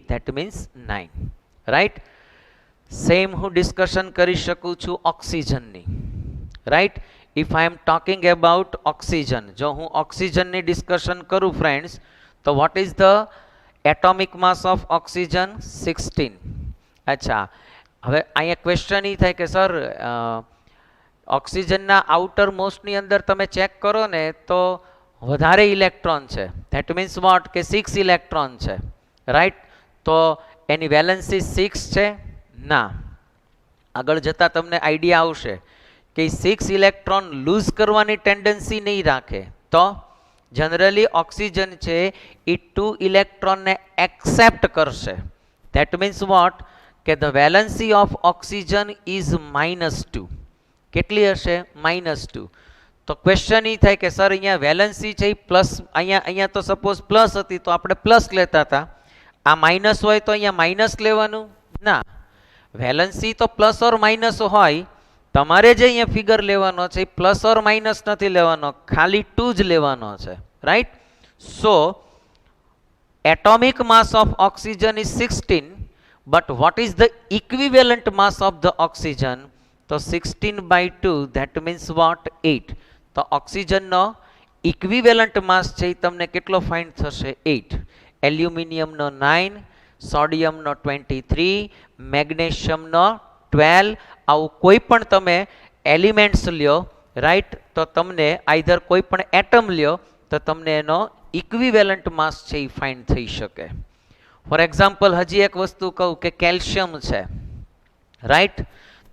That means 9, right? સેમ હું ડિસ્કશન કરી શકું છું ઓક્સિજનની, right? If I am talking about oxygen, જો હું ઓક્સિજનની ડિસ્કશન કરું ફ્રેન્ડ્સ, તો what is the atomic mass of oxygen? 16. અચ્છા, હવે અહીંયા ક્વેશ્ચન એ થાય કે સર ઓક્સિજનના આઉટર મોસ્ટની અંદર તમે ચેક કરો ને તો વધારે ઇલેક્ટ્રોન છે. ધેટ મીન્સ વોટ કે 6 ઇલેક્ટ્રોન છે, રાઈટ? તો એની વેલેન્સી 6 છે? ના. આગળ જતાં તમને આઈડિયા આવશે કે 6 ઇલેક્ટ્રોન લૂઝ કરવાની ટેન્ડન્સી નહીં રાખે. તો જનરલી ઓક્સિજન છે એ 2 ઇલેક્ટ્રોનને એક્સેપ્ટ કરશે. ધેટ મીન્સ વોટ કે the valency of oxygen is -2. કેટલી હશે? -2. તો ક્વેશ્ચન એ થાય કે સર અહીંયા વેલેન્સી છે એ પ્લસ, અહીંયા તો સપોઝ પ્લસ હતી તો આપણે પ્લસ લેતા હતા, આ માઇનસ હોય તો અહીંયા માઇનસ લેવાનું? ના, વેલેન્સી તો પ્લસ ઓર માઇનસ હોય. તમારે જે અહીંયા ફિગર લેવાનો છે એ પ્લસ ઓર માઇનસ નથી લેવાનો, ખાલી 2 જ લેવાનો છે, right? So atomic mass of oxygen is 16, But what is the equivalent mass of the oxygen? તો 16/2, that means what? 8. તો ઓક્સિજનનો ઇક્વિવેલન્ટ માસ છે એ તમને કેટલો ફાઇન્ડ થશે? 8. એલ્યુમિનિયમનો 9, સોડિયમનો 23, મેગ્નેશિયમનો 12. આવું કોઈ પણ તમે એલિમેન્ટ્સ લ્યો, રાઈટ, તો તમને આઈધર કોઈ પણ એટમ લ્યો તો તમને એનો ઇક્વિવેલન્ટ માસ છે એ ફાઇન્ડ થઈ શકે. ફોર એક્ઝામ્પલ હજી એક વસ્તુ કહું કે કેલ્શિયમ છે, રાઈટ,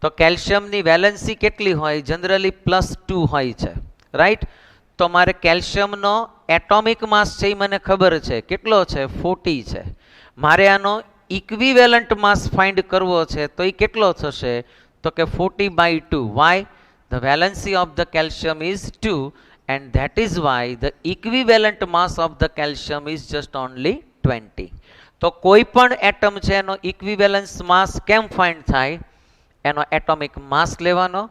તો કેલ્શિયમની વેલેન્સી કેટલી હોય? જનરલી +2 હોય છે, રાઈટ. તો મારે કેલ્શિયમનો એટોમિક માસ છે એ મને ખબર છે, કેટલો છે? 40 છે. મારે આનો ઇક્વિવેલન્ટ માસ ફાઇન્ડ કરવો છે તો એ કેટલો થશે? તો કે 40/2. Y? The valency of the calcium is 2 and that is why the equivalent mass of the calcium is just only 20. તો કોઈ પણ એટમ છે એનો ઇક્વિવેલન્સ માસ કેમ ફાઇન્ડ થાય? એનો એટોમિક માસ લેવાનો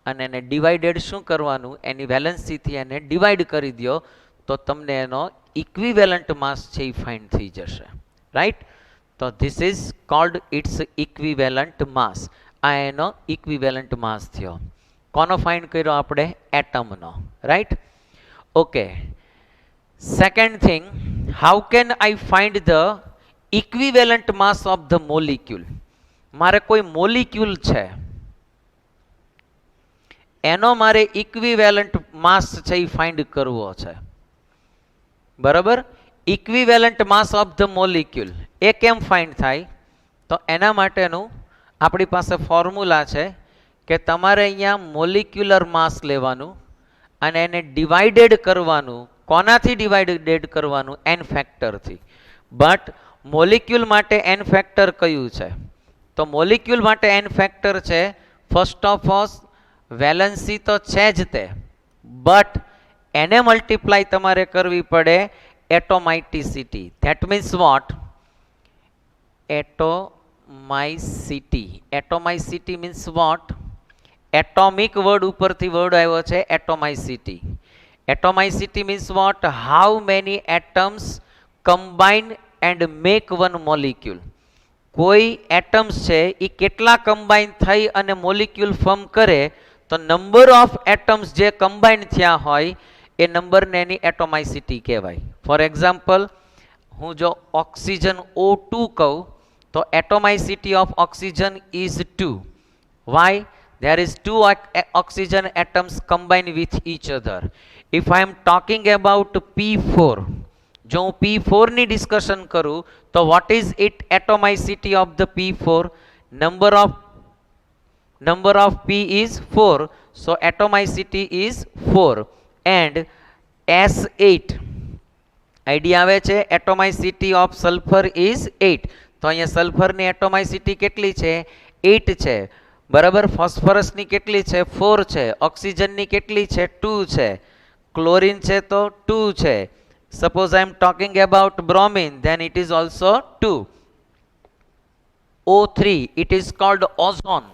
અને એને ડિવાઇડેડ શું કરવાનું? એની વેલેન્સીથી એને ડિવાઈડ કરી દો તો તમને એનો ઇક્વિવેલન્ટ માસ છે એ ફાઇન્ડ થઈ જશે, રાઈટ. તો this is called its equivalent mass. આ એનો ઇક્વિવેલન્ટ માસ થયો. કોનો ફાઇન્ડ કર્યો આપણે? એટમનો, right. Okay, second thing, how can I find the equivalent mass of the molecule? મારે કોઈ મોલિક્યુલ છે એનો મારે ઇક્વિવેલન્ટ માસ છે એ ફાઇન્ડ કરવો છે, બરાબર. Equivalent mass of the molecule એ કેમ ફાઇન્ડ થાય? તો એના માટેનું આપણી પાસે ફોર્મ્યુલા છે કે તમારે અહીંયા મોલિક્યુલર માસ લેવાનું અને એને ડિવાઇડેડ કરવાનું. કોનાથી ડિવાઇડેડ કરવાનું? એન ફેક્ટરથી. બટ મોલિક્યુલ માટે એન ફેક્ટર કયું છે? તો મોલિક્યુલ માટે એન ફેક્ટર છે ફર્સ્ટ ઓફ ઓલ વેલેન્સી તો છે જ તે, બટ એને મલ્ટીપ્લાય તમારે કરવી પડે atomicity. That means what? Atomicity. Atomicity means what? Atomic word ઉપરથી વર્ડ આવ્યો છે atomicity. Atomicity means what? How many atoms combine and make one molecule. કોઈ એટમ્સ છે એ કેટલા કમ્બાઇન થઈ અને મોલિક્યુલ ફોર્મ કરે, તો નંબર ઓફ એટમ્સ જે કમ્બાઇન થયા હોય એ નંબરને એની એટોમાઇસિટી કહેવાય. ફોર એક્ઝામ્પલ, હું જો ઓક્સિજન O2 કહું તો atomicity of oxygen is 2. Why? there is 2 oxygen atoms combined with each other. If I am talking about P4, જો હું P4 ની ડિસ્કશન કરું તો what is it atomicity of the P4? number of P is 4, so atomicity is 4. and S8 idea આવે છે? એટોમાઇસિટી ઓફ સલ્ફર ઇઝ 8. તો અહીંયા સલ્ફરની એટોમાઇસિટી કેટલી છે? 8 છે, બરાબર. ફોસ્ફરસની કેટલી છે? 4 છે. ઓક્સિજનની કેટલી છે? 2 છે. ક્લોરીન છે તો 2 છે. Suppose I am talking about bromine, then it is also 2. O3, it is called ozone.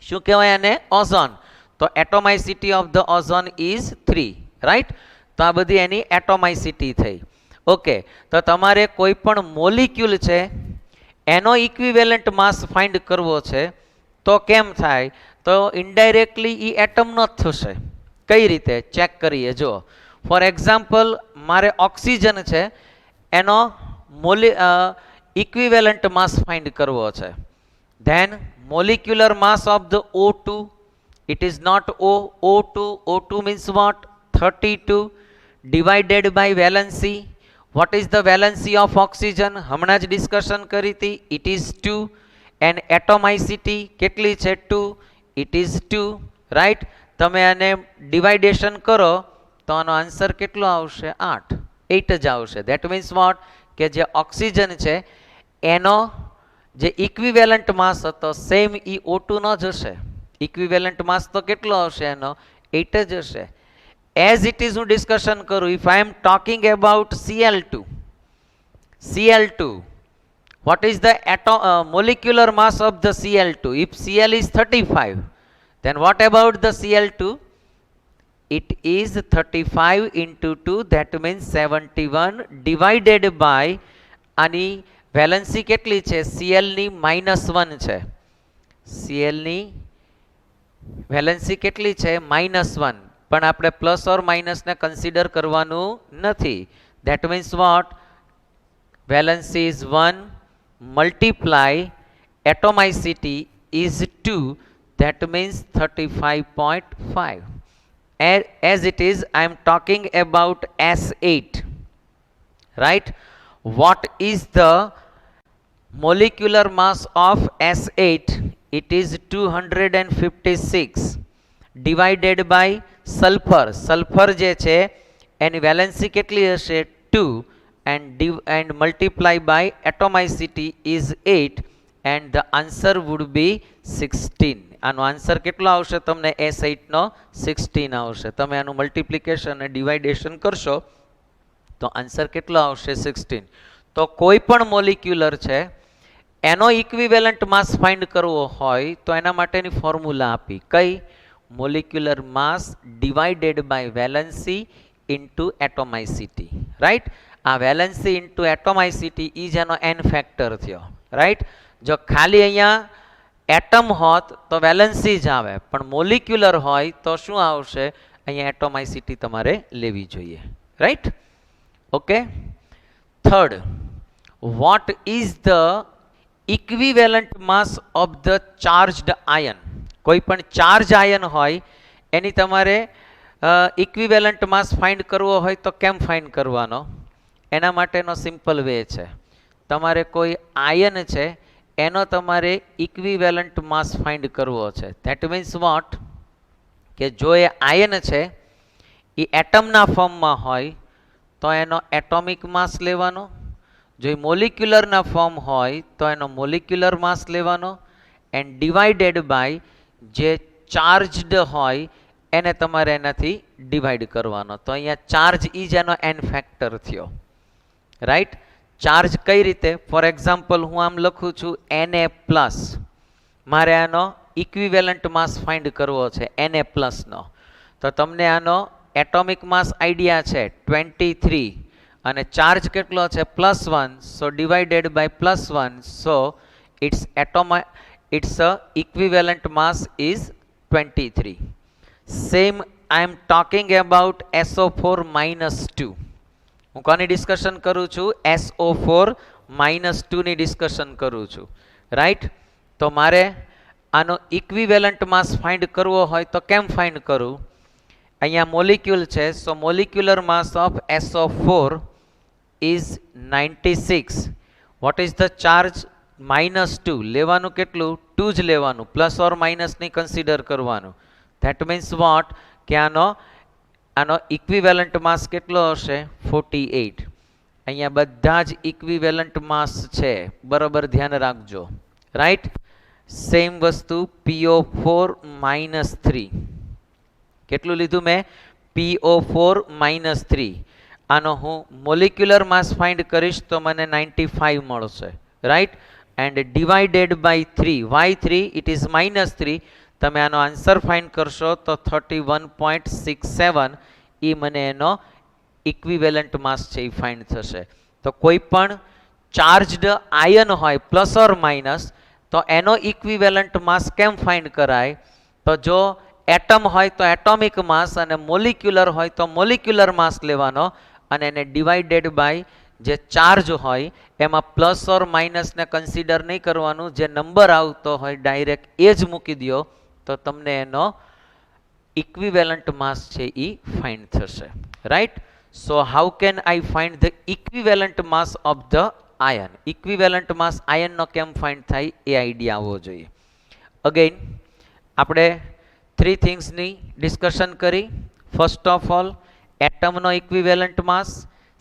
શું કહેવાય આને? ઓઝોન. તો atomicity of the ozone is 3, right. તો આ બધી એની એટોમાઇસિટી થઈ. ઓકે, તો તમારે કોઈ પણ મોલિક્યુલ છે એનો ઇક્વિવેલન્ટ માસ ફાઇન્ડ કરવો છે તો કેમ થાય? તો ઇનડાયરેક્ટલી એ એટમનો જ થશે. કઈ રીતે? ચેક કરીએ. જો ફોર એક્ઝામ્પલ, મારે ઓક્સિજન છે એનો ઇક્વિવેલન્ટ માસ ફાઇન્ડ કરવો છે. Then molecular mass of the O2, it is not O2. O2 means what? 32 divided by valency. What is the valency of oxygen? હમણાં જ ડિસ્કશન કરી હતી, it is 2. and atomicity કેટલી છે? 2. it is 2, right. તમે આને ડિવાઇડેશન કરો તો આનો આન્સર કેટલો આવશે? 8. 8 જ આવશે. That means what? કે જે ઓક્સિજન છે એનો જે ઇક્વિવેલન્ટ માસ હતો સેમ ઈ O2 નો જ હશે. ઇક્વિવેલન્ટ માસ તો કેટલો હશે એનો? 8 જ હશે. એઝ ઇટ ઇઝ હું ડિસ્કશન કરું, if I am talking about Cl2, what is the molecular mass of the Cl2? if Cl is 35, then what about the Cl2? it is 35 into 2, that means 71 divided by આની વેલેન્સી કેટલી છે? Cl ની -1 છે. Cl ની વેલેન્સી કેટલી છે? -1. પણ આપણે પ્લસ ઓર માઇનસ ને કન્સિડર કરવાનું નથી. That means what? Valency is 1 multiply atomicity is 2, that means 35.5. As it is, I am talking about S8, right? What is the molecular mass of S8? It is 256 divided by sulfur. Sulfur જે છે એની વેલેન્સી કેટલી હશે? 2 and multiply by atomicity is 8. And the answer would be 16. આનો આન્સર કેટલો આવશે તમને? S8 નો 16 આવશે. તમે આનું મલ્ટિપ્લિકેશન અને ડિવાઇડેશન કરશો તો આન્સર કેટલો આવશે? 16. તો કોઈ પણ મોલિક્યુલર છે એનો ઇક્વિવેલન્ટ માસ ફાઇન્ડ કરવો હોય તો એના માટેની ફોર્મ્યુલા આપી. કઈ? Molecular mass divided by valency into atomicity, right? આ વેલેન્સી ઇન્ટુ એટોમાઇસિટી ઈ જ એનો n ફેક્ટર થયો, રાઈટ? જો ખાલી અહીંયા એટમ હોત તો વેલેન્સી જ આવે, પણ મોલિક્યુલર હોય તો શું આવશે? અહીંયા એટોમાઇસિટી તમારે લેવી જોઈએ, right? Okay. Third, what is the equivalent mass of the charged ion? કોઈ પણ ચાર્જ આયન હોય એની તમારે ઇક્વિવેલન્ટ માસ ફાઇન્ડ કરવો હોય તો કેમ ફાઇન્ડ કરવાનો? એના માટેનો સિમ્પલ વે છે, તમારે કોઈ આયન છે એનો તમારે ઇક્વિવેલન્ટ માસ ફાઇન્ડ કરવો છે. That means what? કે જો એ આયન છે એ એટમના ફોર્મમાં હોય તો એનો એટોમિક માસ લેવાનો, જો એ મોલિક્યુલરના ફોર્મ હોય તો એનો મોલિક્યુલર માસ લેવાનો, એન્ડ ડિવાઇડેડ બાય જે ચાર્જડ હોય એને તમારે એનાથી ડિવાઈડ કરવાનો. તો અહીંયા ચાર્જ ઈ જ એનો n ફેક્ટર થયો, રાઈટ? ચાર્જ કઈ રીતે? ફોર એક્ઝામ્પલ હું આમ લખું છું Na+, મારે આનો ઇક્વિવેલન્ટ માસ ફાઇન્ડ કરવો છે Na+ નો. તો તમને આનો એટોમિક માસ આઈડિયા છે 23 અને ચાર્જ કેટલો છે? +1. So divided by +1, so its equivalent mass is 23. Same I am talking about SO4 -2. હું કોની ડિસ્કશન કરું છું? SO4 -2 ની ડિસ્કશન કરું છું, રાઈટ? તો મારે આનો ઇક્વિવેલન્ટ માસ ફાઇન્ડ કરવો હોય તો કેમ ફાઇન્ડ કરું? અહીંયા મોલિક્યુલ છે, so molecular mass of SO4 is 96. What is the charge? -2. લેવાનું કેટલું? 2 જ લેવાનું, પ્લસ ઓર માઇનસ ની કન્સિડર કરવાનું. That means what? કે આનો ઇક્વિવેલન્ટ માસ કેટલો હશે? 48. અહીંયા બધા જ ઇક્વિવેલન્ટ માસ છે, બરાબર ધ્યાન રાખજો, રાઈટ? સેમ વસ્તુ PO4 -3. કેટલું લીધું મેં? PO4 -3. આનો હું મોલિક્યુલર માસ ફાઇન્ડ કરીશ તો મને 95 મળશે, right? And divided by 3. Why 3? It is -3. તમે આનો આન્સર ફાઇન્ડ કરશો તો 31.67 એ મને એનો ઇક્વિવેલન્ટ માસ છે એ ફાઇન્ડ થશે. તો કોઈ પણ ચાર્જડ આયન હોય પ્લસ ઓર માઇનસ તો એનો ઇક્વિવેલન્ટ માસ કેમ ફાઇન્ડ કરાય? તો જો એટમ હોય તો એટોમિક માસ અને મોલિક્યુલર હોય તો મોલિક્યુલર માસ લેવાનો અને એને ડિવાઇડેડ બાય જે ચાર્જ હોય એમાં પ્લસ ઓર માઇનસને કન્સિડર નહીં કરવાનું, જે નંબર આવતો હોય ડાયરેક્ટ એ જ મૂકી દો તો તમને એનો ઇક્વિવેલન્ટ માસ છે એ ફાઇન્ડ થશે, right? So how can I find the equivalent mass of the ion? Equivalent mass આયનનો કેમ ફાઇન્ડ થાય એ આઈડિયા આવવો જોઈએ. અગેન આપણે 3 થિંગ્સની ડિસ્કશન કરી. ફર્સ્ટ ઓફ ઓલ એટમનો equivalent mass,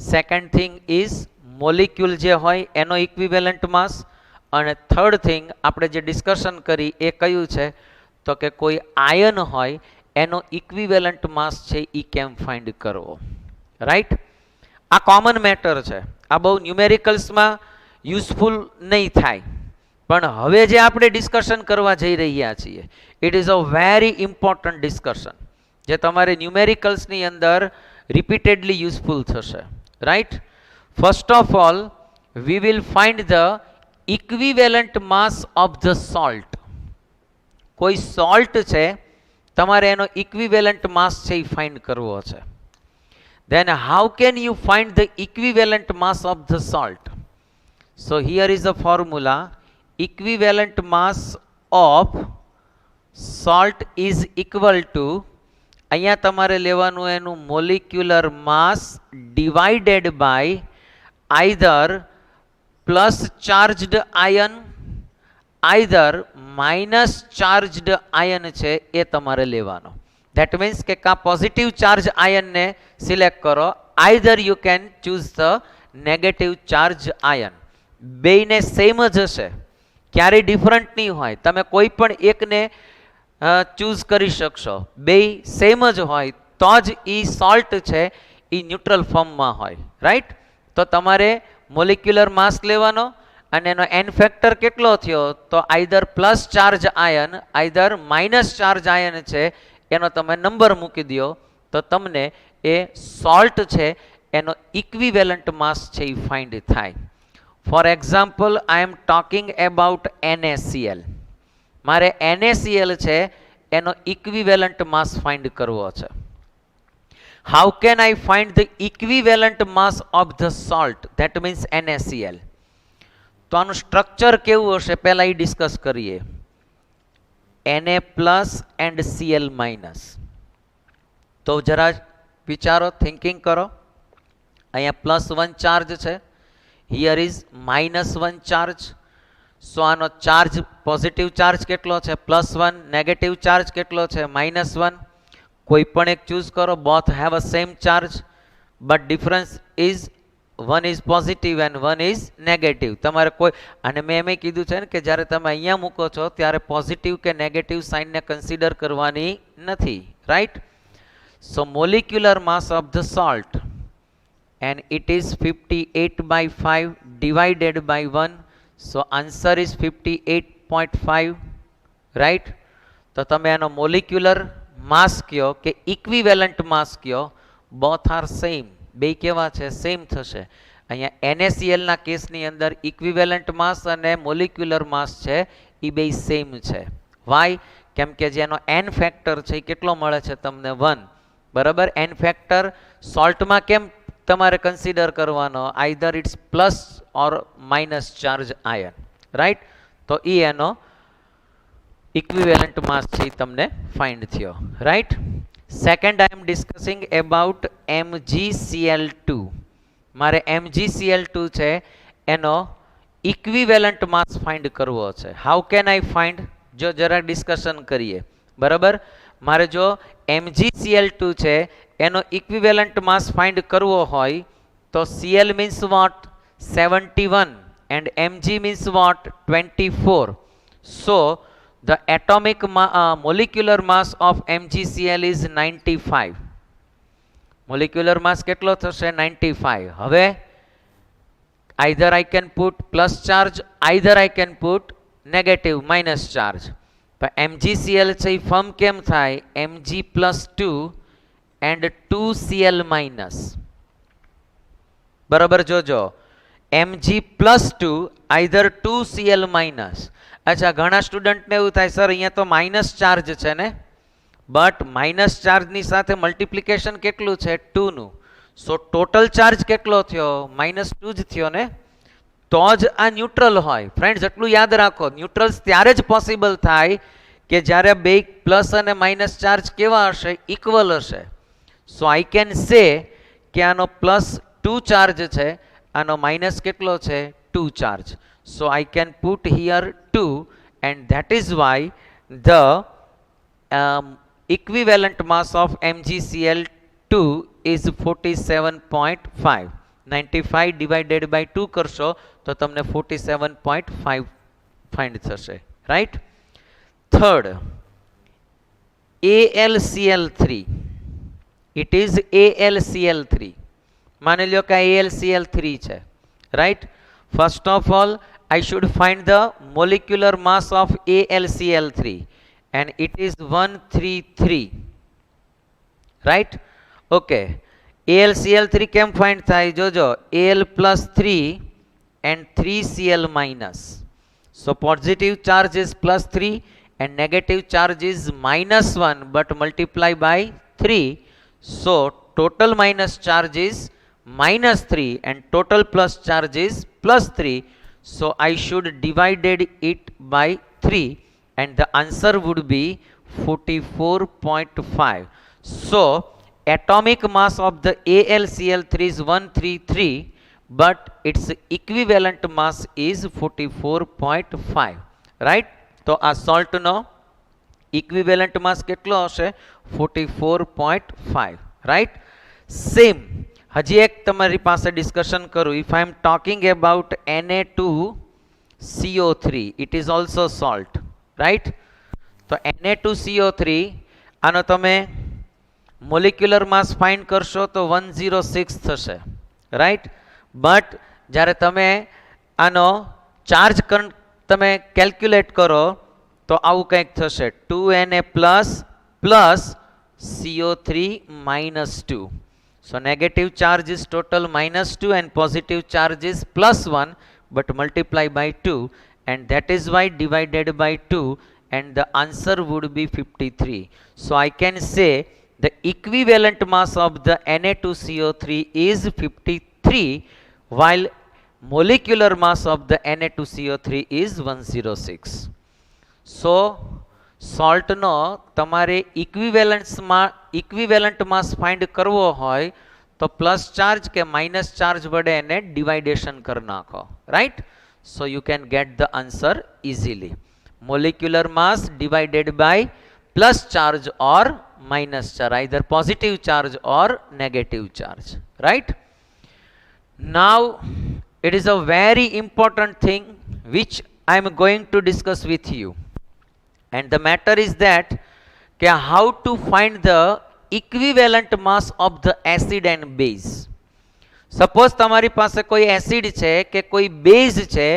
second thing is molecule જે હોય એનો ઇક્વિવેલન્ટ માસ, અને થર્ડ થિંગ આપણે જે ડિસ્કશન કરી એ કયું છે? તો કે કોઈ આયન હોય એનો ઇક્વિવેલન્ટ માસ છે એ કેમ ફાઇન્ડ કરવો, રાઈટ? આ કોમન મેટર છે, આ બહુ ન્યુમેરિકલ્સમાં યુઝફુલ નહીં થાય, પણ હવે જે આપણે ડિસ્કશન કરવા જઈ રહ્યા છીએ it is a very important discussion, જે તમારે ન્યુમેરિકલ્સની અંદર રિપીટેડલી યુઝફુલ થશે, right? First of all we will find the equivalent mass of the salt. કોઈ સોલ્ટ છે તમારે એનો ઇક્વિવેલન્ટ માસ છે એ ફાઇન્ડ કરવો છે. then how can you find the equivalent mass of the salt? so here is the formula. equivalent mass of salt is equal to, અહીંયા તમારે લેવાનું એનું molecular mass divided by either plus charged ion either minus charged ion છે એ તમારે લેવાનો. ધેટ મીન્સ કે કા પોઝિટિવ ચાર્જ આયનને સિલેક્ટ કરો, either you can choose the negative charge ion. બેયને સેમ જ હશે, ક્યારેય ડિફરન્ટ નહીં હોય. તમે કોઈ પણ એકને ચૂઝ કરી શકશો, બેય સેમ જ હોય તો જ એ સોલ્ટ છે એ ન્યુટ્રલ ફોર્મમાં હોય. રાઈટ? તો તમારે મોલિક્યુલર માસ લેવાનો અને એનો એન ફેક્ટર કેટલો થયો તો either plus charge ion either minus charge ion છે એનો તમે નંબર મૂકી દો તો તમને એ સોલ્ટ છે એનો ઇક્વિવેલન્ટ માસ છે એ ફાઇન્ડ થાય. For example I am talking about NaCl. મારે NaCl છે એનો ઇક્વિવેલન્ટ માસ ફાઇન્ડ કરવો છે. How can I find the equivalent mass of the salt that means NaCl? તો આનું સ્ટ્રક્ચર કેવું હશે પહેલા એ ડિસ્કસ કરીએ. Na plus and Cl minus. તો જરા વિચારો, થિંકિંગ કરો. અહીંયા +1 ચાર્જ છે, હિયર ઇઝ -1 ચાર્જ. સો આનો ચાર્જ પોઝિટિવ ચાર્જ કેટલો છે? +1. નેગેટિવ ચાર્જ કેટલો છે? -1. કોઈ પણ એક ચૂઝ કરો. Both have a same charge but difference is one is positive and one is negative. તમારે કોઈ, અને મેં એમ કીધું છે ને કે જ્યારે તમે અહીંયા મૂકો છો ત્યારે પોઝિટિવ કે નેગેટિવ સાઇનને કન્સિડર કરવાની નથી. Right? So molecular mass of the salt and it is 58/5 divided by 1. so answer is 58.5. right? તો તમે આનો મોલિક્યુલર માસ કયો કે ઇક્વિવેલન્ટ માસ કયો, બોથ આર સેમ. બે કેવા છે? સેમ થશે. અહીંયા NaCl ના કેસની અંદર ઇક્વિવેલન્ટ માસ અને મોલિક્યુલર માસ છે એ બે સેમ છે. વાય? કેમ કે જેનો એન ફેક્ટર છે એ કેટલો મળે છે તમને? 1. બરાબર? એન ફેક્ટર સોલ્ટમાં કેમ તમારે કન્સિડર કરવાનો? Either it's plus or minus charge ion. Right? તો એ એનો ઇક્વિવેલન્ટ માસ છે તમને ફાઇન્ડ થયો. Right? Second I am discussing about MgCl2. મારે MgCl2 છે એનો ઇક્વિવેલન્ટ માસ ફાઇન્ડ કરવો છે. How can I find? જો જરા ડિસ્કશન કરીએ. બરાબર? મારે જો MgCl2 છે એનો ઇક્વિવેલન્ટ માસ ફાઇન્ડ કરવો હોય તો Cl means what? 71 and Mg means what? 24. so the atomic molecular mass of MgCl is 95. molecular mass કેટલો થશે? 95. હવે either I can put plus charge, either I can put negative minus charge. તો MgCl છે એ ફોર્મ કેમ થાય? Mg+2 and 2Cl minus. બરાબર? જોજો, Mg+2 either 2Cl minus. અચ્છા, ઘણા સ્ટુડન્ટને એવું થાય સર અહીંયા તો માઇનસ ચાર્જ છે ને, બટ માઇનસ ચાર્જની સાથે મલ્ટિપ્લિકેશન કેટલું છે? 2 નું. સો ટોટલ ચાર્જ કેટલો થયો? -2 જ થયો ને. તો જ આ ન્યુટ્રલ હોય. ફ્રેન્ડ્સ, એટલું યાદ રાખો, ન્યુટ્રલ્સ ત્યારે જ પોસિબલ થાય કે જ્યારે બે પ્લસ અને માઇનસ ચાર્જ કેવા હશે? ઇક્વલ હશે. સો આઈ કેન સે કે આનો +2 ચાર્જ છે, આનો માઇનસ કેટલો છે? 2 charge. So I can put here 2 and that is why the equivalent mass of MgCl2 is 47.5. 95 divided by 2 કરશો તો તમને 47.5 ફાઇન્ડ થશે. Right? Third, AlCl3. it is AlCl3. માની લો કે AlCl3 છે. Right? First of all I should find the molecular mass of AlCl3 and it is 133. right? okay, AlCl3 કેમ ફાઇન્ડ થાય? જોજો, Al+3 and 3Cl minus. So positive charge is plus 3 and negative charge is minus 1, but multiply by 3. So total minus charge is minus 3 and total plus charge is plus 3. So I should divided it by 3 and the answer would be 44.5. So atomic mass of the AlCl3 is 133, but its equivalent mass is 44.5, right? તો આ સોલ્ટનો ઇક્વિવેલન્ટ માસ કેટલો હશે? 44.5, રાઈટ? સેમ હજી એક તમારી પાસે ડિસ્કશન કરું. If I am talking about Na2CO3, it is also salt, right? તો Na2CO3 આનો તમે મોલિક્યુલર માસ ફાઇન્ડ કરશો તો 106 થશે, રાઈટ? બટ જ્યારે તમે આનો ચાર્જ તમે કેલ્ક્યુલેટ કરો તો આવું કંઈક થશે 2Na plus plus CO3 minus 2. So negative charge is total minus 2 and positive charge is plus 1, but multiply by 2, and that is why divided by 2, and the answer would be 53. So I can say the equivalent mass of the Na2CO3 is 53, while molecular mass of the Na2CO3 is 106. So salt નો તમારે ઇક્વિવેલન્ટ માસ ફાઇન્ડ કરવો હોય તો પ્લસ ચાર્જ કે માઇનસ ચાર્જ વડે એને ડિવાઇડેશન કરી નાખો, right? So you can get the answer easily. Molecular mass divided by plus charge or minus charge, either positive charge or negative charge, right? Now it is a very important thing which I am going to discuss with you, and the matter is that how to find the equivalent mass of the acid and base. Suppose તમારી પાસે કોઈ એસિડ છે કે કોઈ બેઝ છે,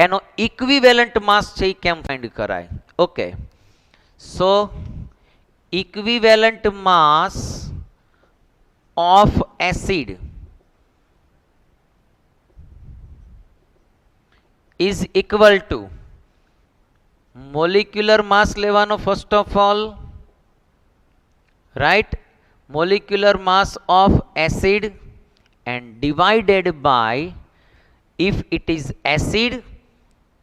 એનો ઇક્વિવેલન્ટ માસ છે એ કેમ ફાઇન્ડ કરાય? Okay, so equivalent mass of acid is equal to molecular mass લેવાનો first of all, right? Molecular mass of acid and divided by, if it is acid,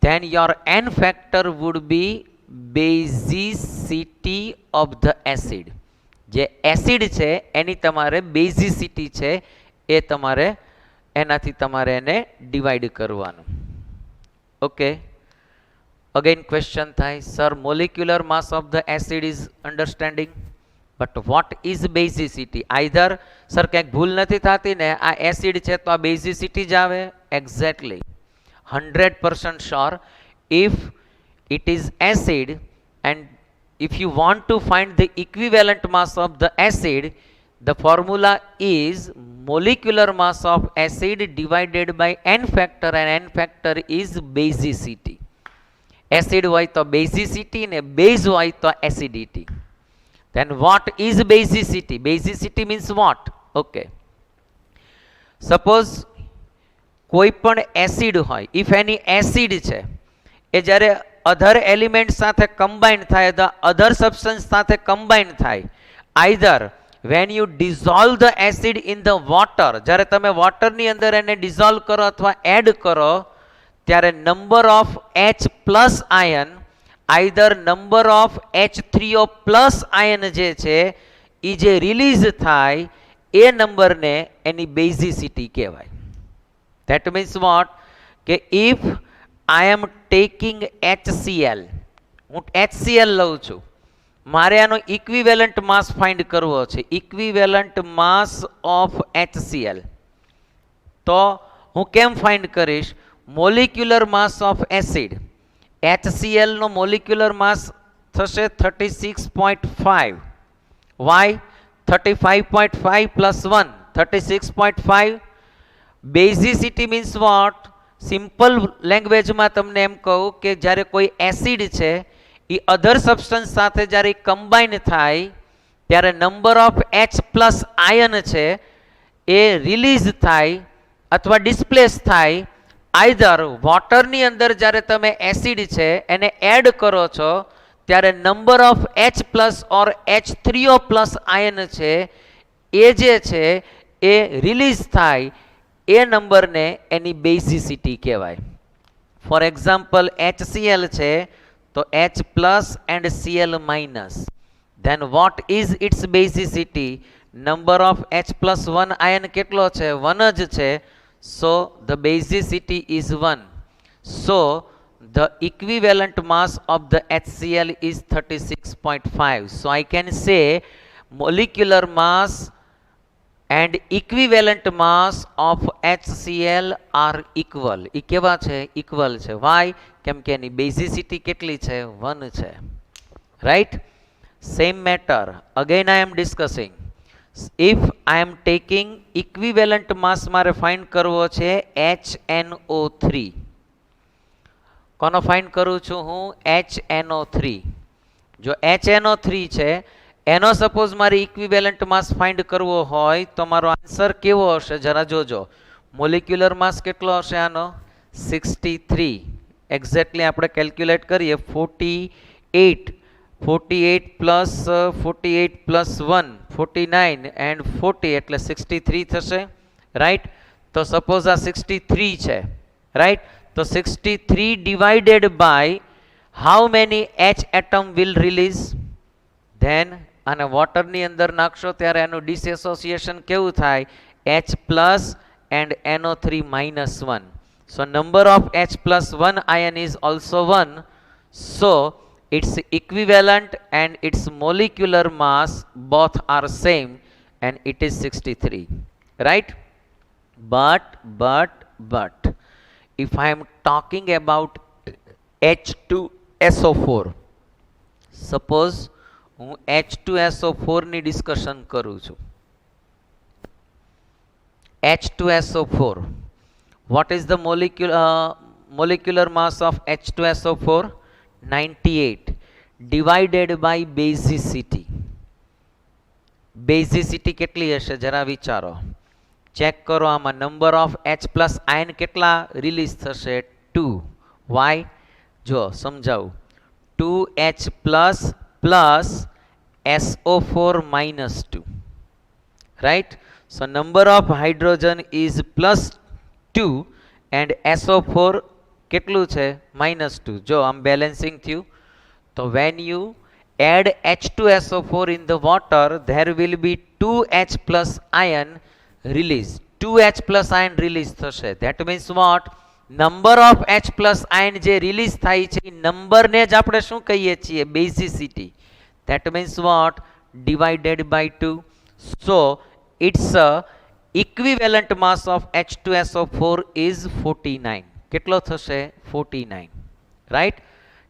then your n factor would be basicity of the acid. જે એસિડ છે એની તમારે બેઝિસિટી છે એ તમારે એનાથી તમારે એને ડિવાઈડ કરવાનું. Okay, again question થાય, sir molecular mass of the acid is understanding, but what is basicity? Either sir ક્યાંક ભૂલ નથી થતી ને, આ એસિડ છે તો આ બેઝિસિટી જ આવે? Exactly, 100% sure. If it is acid and if you want to find the equivalent mass of the acid, the formula is molecular mass of acid divided by n factor, and n factor is basicity. Acid હોય તો basicity ને base હોય તો acidity. Then what is basicity? Basicity means what? Okay, suppose કોઈ પણ એસિડ હોય, if any acid છે એ જ્યારે અધર એલિમેન્ટ સાથે કમ્બાઇન થાય, the other substance સાથે કમ્બાઇન થાય, either when you dissolve the acid in the water, જ્યારે તમે વોટરની અંદર એને ડિઝોલ્વ કરો અથવા એડ કરો, ત્યારે number of H plus ion, either number of H3O plus ion જે છે એ જે રિલીઝ થાય એ નંબરને એની બેઝિસિટી કહેવાય. That means what? કે if I am taking HCl, હું HCl લઉં છું, મારે આનો ઇક્વિવેલન્ટ માસ ફાઇન્ડ કરવો છે, ઇક્વિવેલન્ટ માસ ઓફ HCl. તો હું કેમ ફાઇન્ડ કરીશ? Molecular mass of acid, HCl નો મોલિક્યુલર માસ થશે 36.5. Why? 35.5 plus 1, 36.5. Basicity means what? Simple લેંગ્વેજમાં તમને એમ કહું કે જ્યારે કોઈ એસિડ છે એ અધર સબસ્ટન્સ સાથે જ્યારે કમ્બાઇન થાય ત્યારે number of H plus ion છે એ રિલીઝ થાય અથવા ડિસ્પ્લેસ થાય, આઈધર વોટરની અંદર જ્યારે તમે એસિડ છે એને એડ કરો છો ત્યારે number of H plus or H3O plus ion છે એ જે છે એ રિલીઝ થાય એ નંબરને એની બેઝિસિટી કહેવાય. ફોર એક્ઝામ્પલ HCl છે તો H plus and Cl minus. Then what is its basicity? Number of H plus 1 ion કેટલો છે? 1 જ છે. So the basicity is 1. So the equivalent mass of the HCl is 36.5. So I can say molecular mass and equivalent mass of HCl are equal. એ કેવા છે? Equal છે. Why? કેમ કે એની basicity કેટલી છે? 1 છે. Right? Same matter. Again I am discussing. If I am taking equivalent mass મારે find કરવો છે HNO3. કોનો find કરું છું હું? HNO3. જો HNO3 છે એનો સપોઝ મારે ઇક્વિવેલન્ટ માસ ફાઇન્ડ કરવો હોય તો મારો આન્સર કેવો હશે? જરા જોજો. મોલિક્યુલર માસ કેટલો હશે આનો? 63. એક્ઝેક્ટલી આપણે કેલ્ક્યુલેટ કરીએ 48 પ્લસ 48 પ્લસ 1 49 એન્ડ 40 એટલે 63 થશે. રાઈટ? તો સપોઝ આ 63 છે. રાઈટ? તો 63 divided by how many H atom will release? Then અને વોટરની અંદર નાખશો ત્યારે એનું ડિસએસોસિએશન કેવું થાય? H plus and NO3 minus 1. So number of H plus 1 ion is also 1. So its equivalent and its molecular mass both are same and it is 63. Right? But if I am talking about H2SO4, suppose હું H2SO4 ની ડિસ્કશન કરું છું. H2SO4. What is the molecular mass of H2SO4? 98 divided by basicity. બેઝિસિટી કેટલી હશે જરા વિચારો. ચેક કરો આમાં number of H plus ion કેટલા રિલીઝ થશે? 2. વાય? જો સમજાવું. 2H plus plus SO4 minus 2. Right? So number of hydrogen is plus 2 and SO4 કેટલું છે? minus 2. જો આમ બેલેન્સિંગ થયું. તો when you add H2SO4 in the water, there will be 2H plus ion release. 2H plus ion release થશે. That means what? Number of H plus ion જે રિલીઝ થાય છે એ નંબરને જ આપણે શું કહીએ છીએ? બેઝિસિટી. That means what? Divided by 2. So its equivalent mass of H2SO4 is 49. કેટલો થશે? 49. રાઈટ?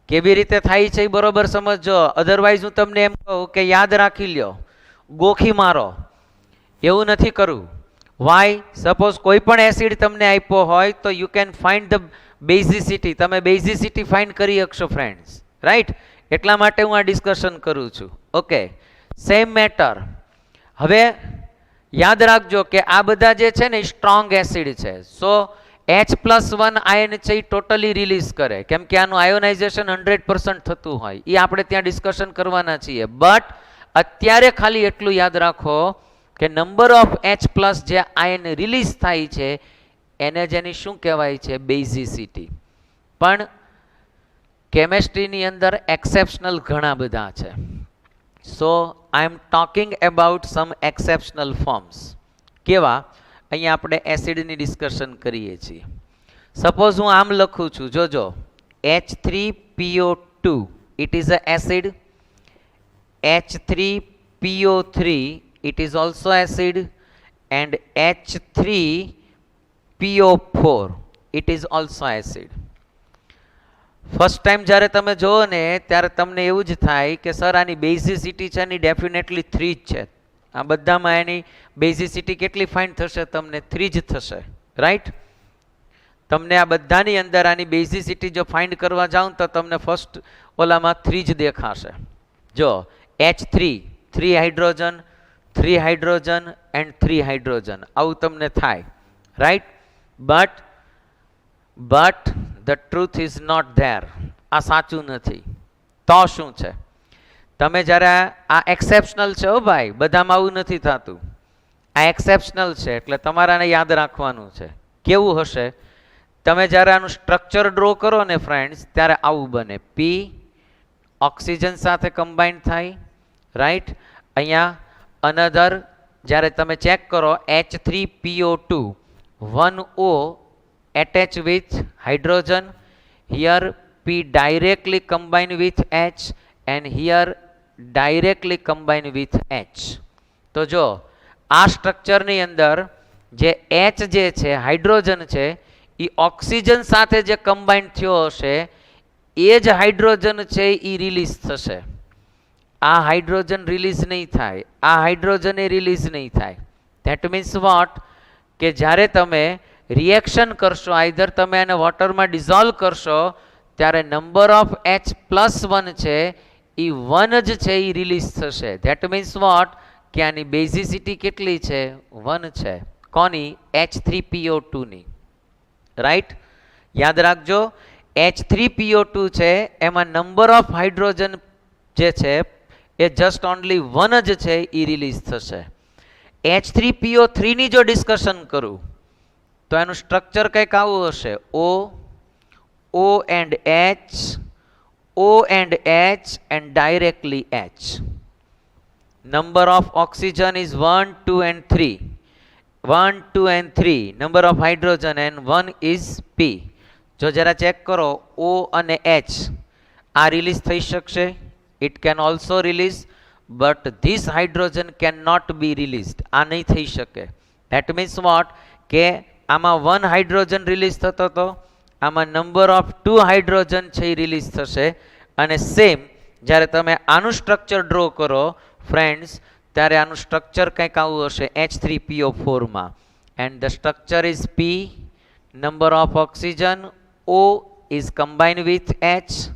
કેવી રીતે થાય છે બરોબર સમજો. અધરવાઇઝ હું તમને એમ કહું કે યાદ રાખી લ્યો, ગોખી મારો, એવું નથી કરવું. વાય? સપોઝ કોઈ પણ એસિડ તમને આપ્યો હોય તો યુ કેન ફાઇન્ડ ધ બેઝિસિટી. તમે બેઝિસિટી ફાઇન્ડ કરી શકશો ફ્રેન્ડ્સ. રાઈટ? એટલા માટે હું આ ડિસ્કશન કરું છું. Okay, same matter. હવે યાદ રાખજો કે આ બધા જે છે ને સ્ટ્રોંગ એસિડ છે. સો H+1 આયન છે એ ટોટલી રિલીઝ કરે, કેમ કે આનું આયોનાઇઝેશન 100% થતું હોય. એ આપણે ત્યાં ડિસ્કશન કરવાના છીએ. બટ અત્યારે ખાલી એટલું યાદ રાખો કે નંબર ઓફ H+ જે આયન રિલીઝ થાય છે એને જેની શું કહેવાય છે? બેઝિસિટી. પણ કેમેસ્ટ્રીની અંદર એક્સેપ્શનલ ઘણા બધા છે. So I am talking about some exceptional forms. કેવા? અહીંયા આપણે એસિડની ડિસ્કશન કરીએ છીએ. સપોઝ હું આમ લખું છું, જોજો, H3PO2 it is a acid. H3PO3 it is also acid, and H3PO4 it is also acid. First time જ્યારે તમે જોવો ને ત્યારે તમને એવું જ થાય કે સર આની બેઝિસિટી છે એની ડેફિનેટલી 3 જ છે. આ બધામાં એની બેઝિસિટી કેટલી ફાઇન્ડ થશે? તમને 3 જ થશે. રાઈટ? તમને આ બધાની અંદર આની બેઝિસિટી જો ફાઇન્ડ કરવા જાઉં તો તમને ફર્સ્ટ ઓલામાં 3 જ દેખાશે. જો H3 3 hydrogen, 3 hydrogen and 3 hydrogen, આવું તમને થાય. Right? But but the truth is not there. આ સાચું નથી. તો શું છે? તમે જ્યારે આ એક્સેપ્શનલ છે હો ભાઈ, બધામાં આવું નથી થતું. આ એક્સેપ્શનલ છે એટલે તમારે આને યાદ રાખવાનું છે. કેવું હશે? તમે જ્યારે આનું સ્ટ્રક્ચર ડ્રો કરો ને ફ્રેન્ડ્સ, ત્યારે આવું બને. પી ઓક્સિજન સાથે કમ્બાઈન થાય, રાઈટ. અહીંયા અનધર જ્યારે તમે ચેક કરો H3PO2 1O attach with hydrogen. Here P directly combine with H and here directly combine with H. તો જો આ સ્ટ્રક્ચરની અંદર જે H જે છે હાઇડ્રોજન છે એ ઓક્સિજન સાથે જે કમ્બાઈન થયો હશે એ જ હાઇડ્રોજન છે એ રિલીઝ થશે. આ હાઇડ્રોજન રિલીઝ નહીં થાય, આ હાઇડ્રોજન એ રિલીઝ નહીં થાય. That means what? કે જ્યારે તમે રિએક્શન કરશો, આઈધર તમે એને વોટરમાં ડિઝોલ્વ કરશો, ત્યારે નંબર ઓફ H+1 છે એ 1 જ છે એ રિલીઝ થશે. That means what? કે આની બેઝિસિટી કેટલી છે? 1 છે. કોની? H3PO2 ની. રાઈટ? યાદ રાખજો, H3PO2 છે એમાં નંબર ઓફ હાઇડ્રોજન જે છે એ જસ્ટ ઓનલી 1 જ છે એ રિલીઝ થશે. H3PO3 ની જો ડિસ્કશન કરું તો એનું સ્ટ્રક્ચર કંઈક આવું હશે. O and H, O and H and directly H. Number of oxygen is 1, 2 and 3. 1, 2 and 3 number of hydrogen and 1 is P. જો જરા ચેક કરો O અને H આ રિલીઝ થઈ શકશે? It can also release, but this hydrogen cannot be released. આ નહીં થઈ શકે. That means what? કે આમાં 1 હાઇડ્રોજન રિલીઝ થતો હતો, આમાં નંબર ઓફ 2 હાઇડ્રોજન છે એ રિલીઝ થશે. અને સેમ જ્યારે તમે આનું સ્ટ્રક્ચર ડ્રો કરો ફ્રેન્ડ્સ, ત્યારે આનું સ્ટ્રક્ચર કંઈક આવું હશે H3PO4 માં. And the structure is P, number of oxygen O is combined with H,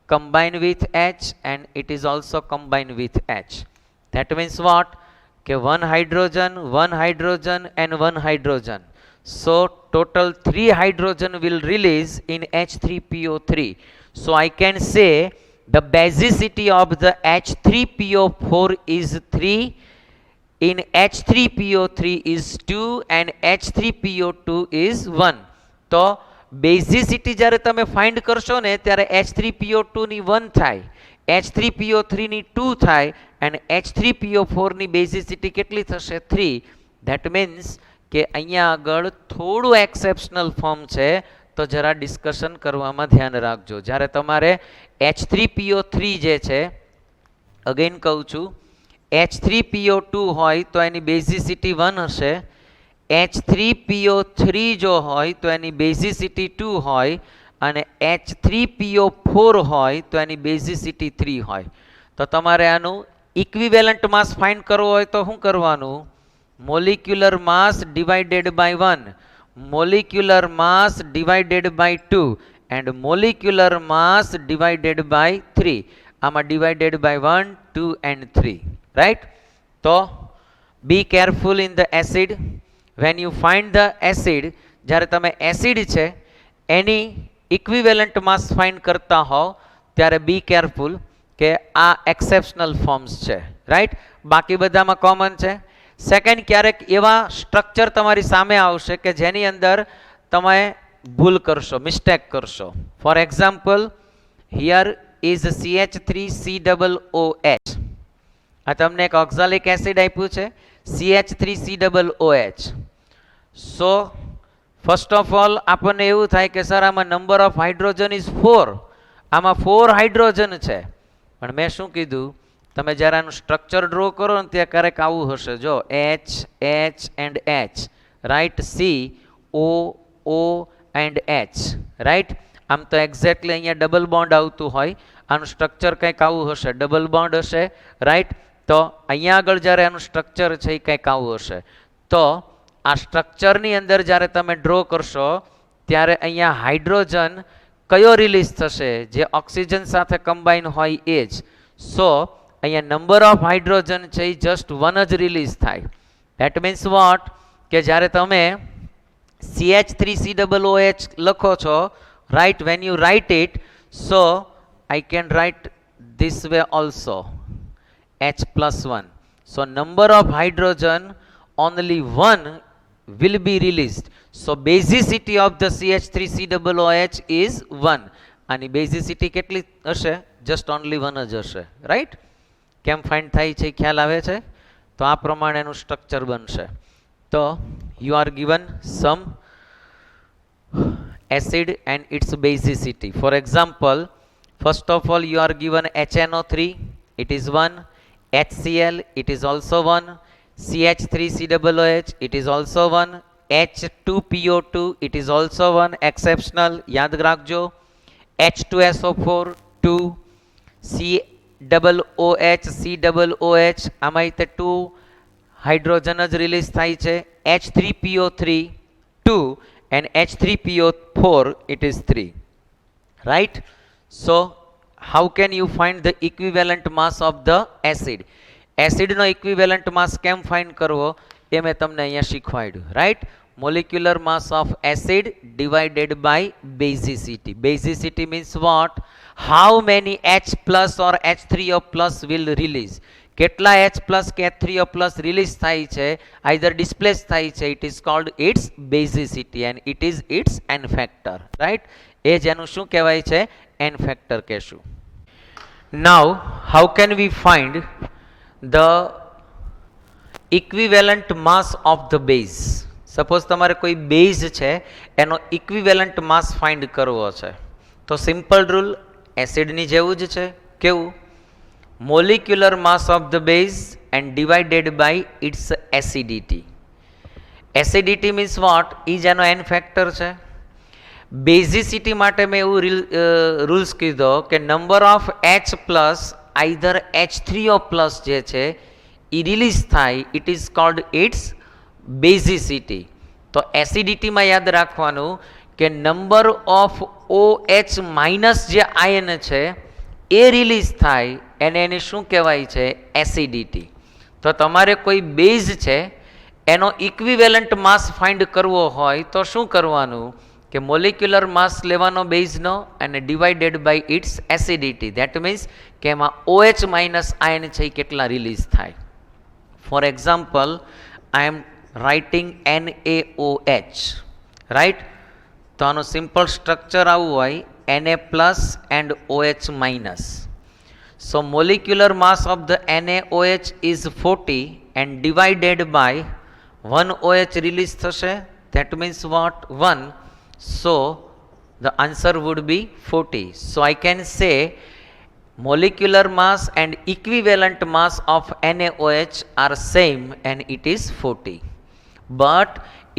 combined with H and it is also combined with H. That means what? કે 1 hydrogen, 1 hydrogen and 1 hydrogen. So total 3 hydrogen will release in H3PO3. So I can say the basicity of the H3PO4 is 3, in H3PO3 is 2 and H3PO2 is 1. તો બેઝિસિટી જ્યારે તમે ફાઇન્ડ કરશો ને ત્યારે H3PO2 ની 1 થાય, H3PO3 ની 2 થાય અને H3PO4 ની બેઝિસિટી કેટલી થશે? 3. ધેટ મીન્સ કે અહીંયા આગળ થોડું એક્સેપ્શનલ ફોર્મ છે, તો જરા ડિસ્કશન કરવામાં ધ્યાન રાખજો. જ્યારે તમારે H3PO3 જે છે, અગેન કહું છું, H3PO2 હોય તો એની બેઝિસિટી 1 હશે, H3PO3 જો હોય તો એની બેઝિસિટી 2 હોય અને H3PO4 હોય તો એની બેઝિસિટી 3 હોય. તો તમારે આનું ઇક્વિવેલન્ટ માસ ફાઇન્ડ કરવો હોય તો શું કરવાનું? Molecular mass divided by 1, molecular mass divided by 2 and molecular mass divided by 3. આમાં ડિવાઇડેડ બાય 1, 2 એન્ડ 3. રાઈટ? તો be careful in the acid. when you find the acid, જ્યારે તમે એસિડ છે એની ઇક્વિવેલન્ટ માસ ફાઇન્ડ કરતા હોવ ત્યારે બી કેરફુલ કે આ એક્સેપ્શનલ ફોર્મ્સ છે. રાઈટ? બાકી બધામાં કોમન છે. સેકન્ડ, ક્યારેક એવા સ્ટ્રક્ચર તમારી સામે આવશે કે જેની અંદર તમે ભૂલ કરશો, મિસ્ટેક કરશો. For example, here is CH3COOH. આ તમને એક ઓક્ઝાલિક એસિડ આપ્યું છે CH3COOH. So first of all આપણને એવું થાય કે સર આમાં નંબર ઓફ હાઇડ્રોજન ઇઝ 4, આમાં 4 હાઇડ્રોજન છે. પણ મેં શું કીધું? તમે જ્યારે આનું સ્ટ્રક્ચર ડ્રો કરો ને ત્યાં ક્યારેક આવું હશે. જો H, H and H, right? CO, O and H, right? આમ તો એક્ઝેક્ટલી અહીંયા ડબલ બોન્ડ આવતું હોય, આનું સ્ટ્રક્ચર કંઈક આવું હશે, ડબલ બોન્ડ હશે. રાઈટ? તો અહીંયા આગળ જ્યારે આનું સ્ટ્રક્ચર છે એ કંઈક આવું હશે. તો આ સ્ટ્રક્ચરની અંદર જ્યારે તમે ડ્રો કરશો ત્યારે અહીંયા હાઇડ્રોજન કયો રિલીઝ થશે? જે ઓક્સિજન સાથે કમ્બાઈન હોય એ જ. સો અહીંયા નંબર ઓફ હાઇડ્રોજન છે એ જસ્ટ 1 જ રિલીઝ થાય. That means what? કે જ્યારે તમે CH3COOH લખો છો, right? When you write it, so I can write this way also, H plus 1. So number of hydrogen, only one will be released. So basicity of the CH3COOH is 1. અને basicity કેટલી હશે? Just only 1 જ હશે, right? કેમ ફાઇન્ડ થાય છે ખ્યાલ આવે છે? તો આ પ્રમાણેનું સ્ટ્રક્ચર બનશે. તો you are given some acid and its basicity. For example, first of all you are given HNO3, it is 1, HCl, it is also 1, CH3COOH, it is also 1, H2PO2, it is also 1, exceptional, યાદ રાખજો. H2SO4 2, COOH, આમાં તે 2 હાઇડ્રોજન જ રિલીઝ થાય છે. H3PO3 2 and H3PO4 it is 3, right? So how can you find the equivalent mass of the acid? Acid no equivalent mass કેમ find કરવો એ મેં તમને અહીંયા શીખવાડ્યું, right? Molecular mass of acid divided by basicity. Basicity means what? How many H plus or H3O plus will release? કેટલા H plus કે H3O plus release થાય છે, either displace થાય છે, it is called its basicity and it is its N factor, right? એ જેનું શું કહેવાય છે? N factor કહેશું. Now how can we find the equivalent mass of the base? Suppose તમારે કોઈ બેઝ છે એનો ઇક્વિવેલન્ટ માસ ફાઇન્ડ કરવો છે, તો સિમ્પલ રૂલ એસિડની જેવું જ છે. કેવું? Molecular mass of the base and divided by its acidity. Acidity means what? એ જ એનો એન ફેક્ટર છે. બેઝિસિટી માટે મેં એવું રૂલ્સ કીધો કે number of H plus either H3O plus જે છે એ રિલીઝ થાય, ઇટ ઇઝ કોલ્ડ ઇટ્સ બેઝિસિટી. તો એસિડિટીમાં યાદ રાખવાનું કે નંબર ઓફ OH માઇનસ જે આયન છે એ રિલીઝ થાય એને શું કહેવાય છે? એસિડિટી. તો તમારે કોઈ બેઝ છે એનો ઇક્વિવેલન્ટ માસ ફાઇન્ડ કરવો હોય તો શું કરવાનું કે મોલિક્યુલર માસ લેવાનો બેઝનો અને divided by its acidity. That means કે એમાં OH માઇનસ આયન છે એ કેટલા રિલીઝ થાય. For example, I am writing NaOH, right? તો આનું સિમ્પલ સ્ટ્રક્ચર આવું હોય, Na plus and OH minus. So molecular mass of the NaOH is 40 and divided by 1 OH release થશે. That means what? 1. So the answer would be 40. So I can say molecular mass and equivalent mass of NaOH are same and it is 40. But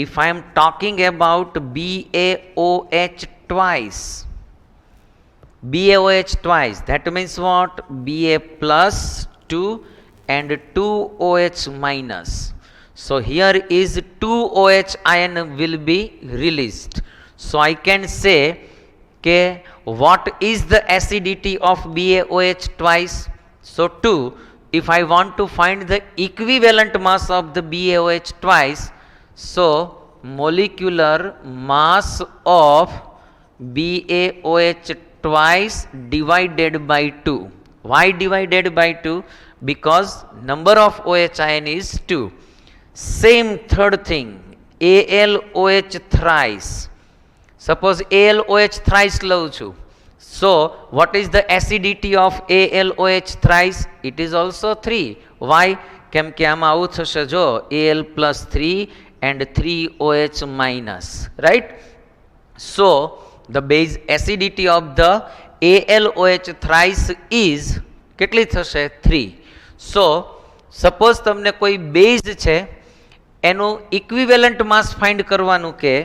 if I am talking about BaOH twice, that means what? Ba plus 2 and 2OH minus. So here is 2OH ion will be released. So I can say ke what is the acidity of BaOH twice? So 2. If I want to find the equivalent mass of the BaOH twice, so molecular mass of BaOH twice divided by 2. Why divided by 2? Because number of OH ion is 2. Same third thing, AlOH thrice. Suppose AlOH thrice લઉં છું. So what is the acidity of AlOH thrice? It is also 3. Why? કેમ કે આમાં આવું થશે, જો Al plus 3 and 3OH minus, right? So the base acidity of the AlOH thrice is કેટલી થશે? 3. So suppose તમને કોઈ બેઝ છે એનું ઇક્વિવેલન્ટ માસ ફાઇન્ડ કરવાનું કે,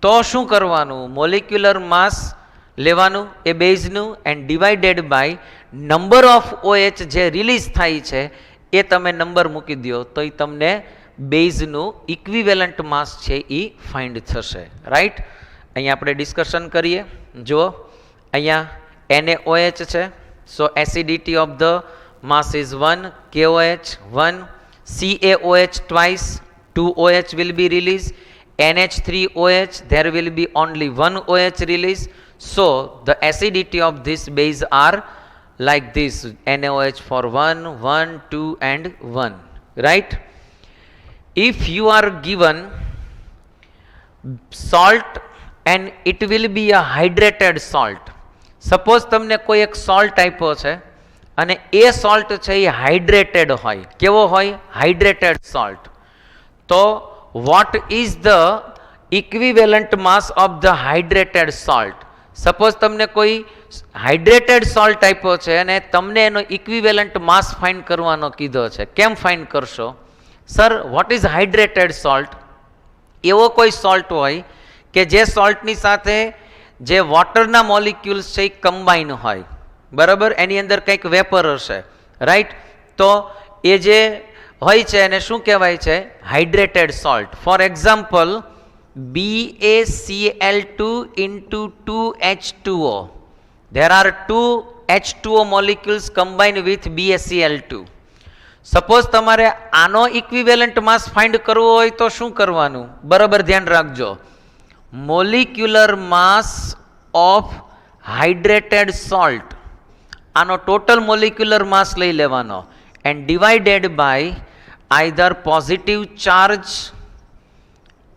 તો શું કરવાનું? મોલિક્યુલર માસ લેવાનું એ બેઝનું and divided by number of OH જે રિલીઝ થાય છે એ તમે નંબર મૂકી દો તો એ તમને બેઝનું ઇક્વિવેલન્ટ માસ છે એ ફાઇન્ડ થશે, રાઈટ? અહીંયા આપણે ડિસ્કશન કરીએ. જુઓ અહીંયા NaOH છે. So acidity of the mass is 1, KOH 1, CaOH twice, 2OH will be released, NH3OH, there will be only one OH release. So the acidity of this base are like this: NaOH for 1, 1, 2 and 1, right? If you are given salt and it will be a hydrated salt, suppose તમને કોઈ એક સોલ્ટ આપ્યો છે અને એ સોલ્ટ છે એ હાઇડ્રેટેડ હોય, કેવો હોય? Hydrated salt. તો what is the equivalent mass of the hydrated salt? Suppose તમને કોઈ હાઇડ્રેટેડ સોલ્ટ આપ્યો છે અને તમને એનો ઇક્વિવેલન્ટ માસ ફાઇન્ડ કરવાનો કીધો છે. કેમ ફાઇન્ડ કરશો? Sir, what is hydrated salt? એવો કોઈ સોલ્ટ હોય કે જે સોલ્ટની સાથે જે વોટરના મોલિક્યુલ્સ છે એ કમ્બાઈન હોય, બરાબર? એની અંદર કંઈક વેપર હશે, રાઈટ? તો એ જે હોય છે એને શું કહેવાય છે? Hydrated salt. For example, BaCl2 into 2H2O. There are two H2O molecules combined with BaCl2. Suppose તમારે આનો ઇક્વિવેલન્ટ માસ ફાઇન્ડ કરવો હોય તો શું કરવાનું? બરાબર ધ્યાન રાખજો. Molecular mass of hydrated salt, આનો ટોટલ મોલિક્યુલર માસ લઈ લેવાનો and divided by either positive charge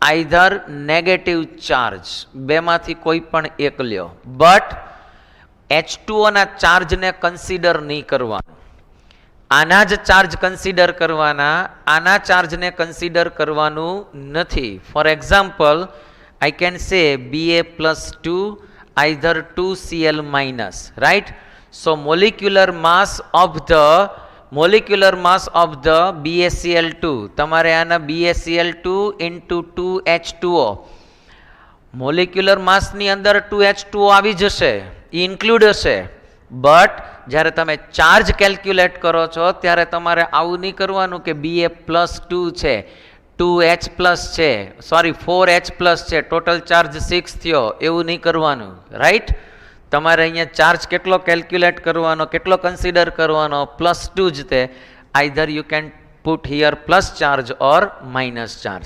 either negative charge, બેમાંથી કોઈ પણ એક લ્યો. બટ H2O ના ચાર્જને કન્સિડર નહીં કરવાનું, આના જ ચાર્જ કન્સિડર કરવાના, આના ચાર્જને કન્સિડર કરવાનું નથી. For example, I can say Ba+2 either 2Cl minus, right? So molecular mass of the BaCl2, તમારે આના BaCl2 into 2H2O, મોલિક્યુલર માસની અંદર 2H2O આવી જશે, એ ઇન્ક્લુડ હશે. બટ જ્યારે તમે ચાર્જ કેલ્ક્યુલેટ કરો છો ત્યારે તમારે આવું નહીં કરવાનું કે Ba+2 છે, 2H પ્લસ છે, સોરી 4H પ્લસ છે, ટોટલ ચાર્જ 6 થયો, એવું નહીં કરવાનું, રાઈટ? તમારે અહીંયા ચાર્જ કેટલો કેલ્ક્યુલેટ કરવાનો, કેટલો કન્સિડર કરવાનો? +2 જ તે. Either you can put here plus charge or minus charge,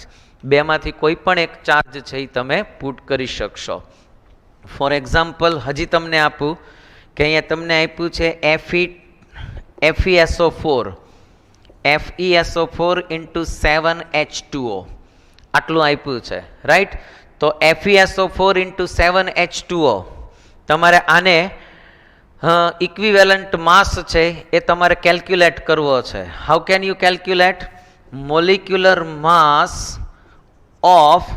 બેમાંથી કોઈ પણ એક ચાર્જ છે એ તમે પુટ કરી શકશો. ફોર એક્ઝામ્પલ હજી તમને આપું કે અહીંયા તમને આપ્યું છે FeSO4 FeSO4 into 7H2O, આટલું આપ્યું છે, રાઈટ? તો FeSO4 into 7H2O, તમારે આને ઇક્વિવેલન્ટ માસ છે એ તમારે કેલ્ક્યુલેટ કરવો છે. How can you calculate? Molecular mass of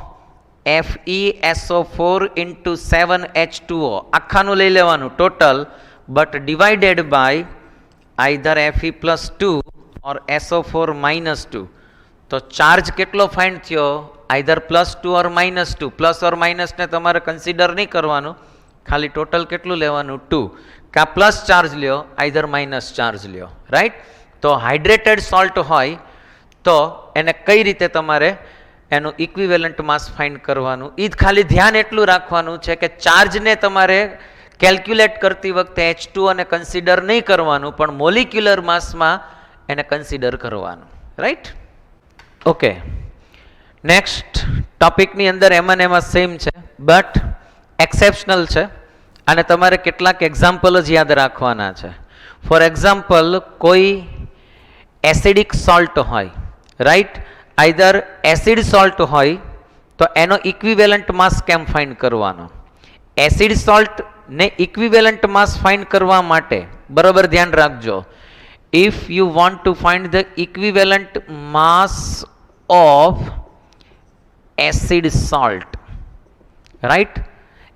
FeSO4 into 7H2O, આખાનું લઈ લેવાનું total, but divided by either Fe+2 or SO4 -2. તો ચાર્જ કેટલો ફાઇન્ડ થયો? Either +2 or -2. પ્લસ ઓર માઇનસને તમારે કન્સિડર નહીં કરવાનું, ખાલી ટોટલ કેટલું લેવાનું? 2. કાં પ્લસ ચાર્જ લ્યો, આઈધર માઇનસ ચાર્જ લ્યો, રાઈટ? તો હાઇડ્રેટેડ સોલ્ટ હોય તો એને કઈ રીતે તમારે એનું ઇક્વિવેલન્ટ માસ ફાઇન્ડ કરવાનું, એ જ ખાલી ધ્યાન એટલું રાખવાનું છે કે ચાર્જને તમારે કેલ્ક્યુલેટ કરતી વખતે H2O ને કન્સિડર નહીં કરવાનું, પણ મોલિક્યુલર માસમાં એને કન્સિડર કરવાનું, રાઈટ? ઓકે, નેક્સ્ટ ટોપિકની અંદર એમાં સેમ છે બટ એક્સેપ્શનલ છે અને તમારે કેટલાક એક્ઝામ્પલ જ યાદ રાખવાના છે. ફોર એક્ઝામ્પલ, કોઈ એસિડિક સોલ્ટ હોય, રાઈટ? આઈધર એસિડ સોલ્ટ હોય તો એનો ઇક્વિવેલન્ટ માસ કેમ ફાઇન્ડ કરવાનો? એસિડ સોલ્ટ ને ઇક્વિવેલન્ટ માસ ફાઇન્ડ કરવા માટે બરાબર ધ્યાન રાખજો. If you want to find the equivalent mass of acid salt, right?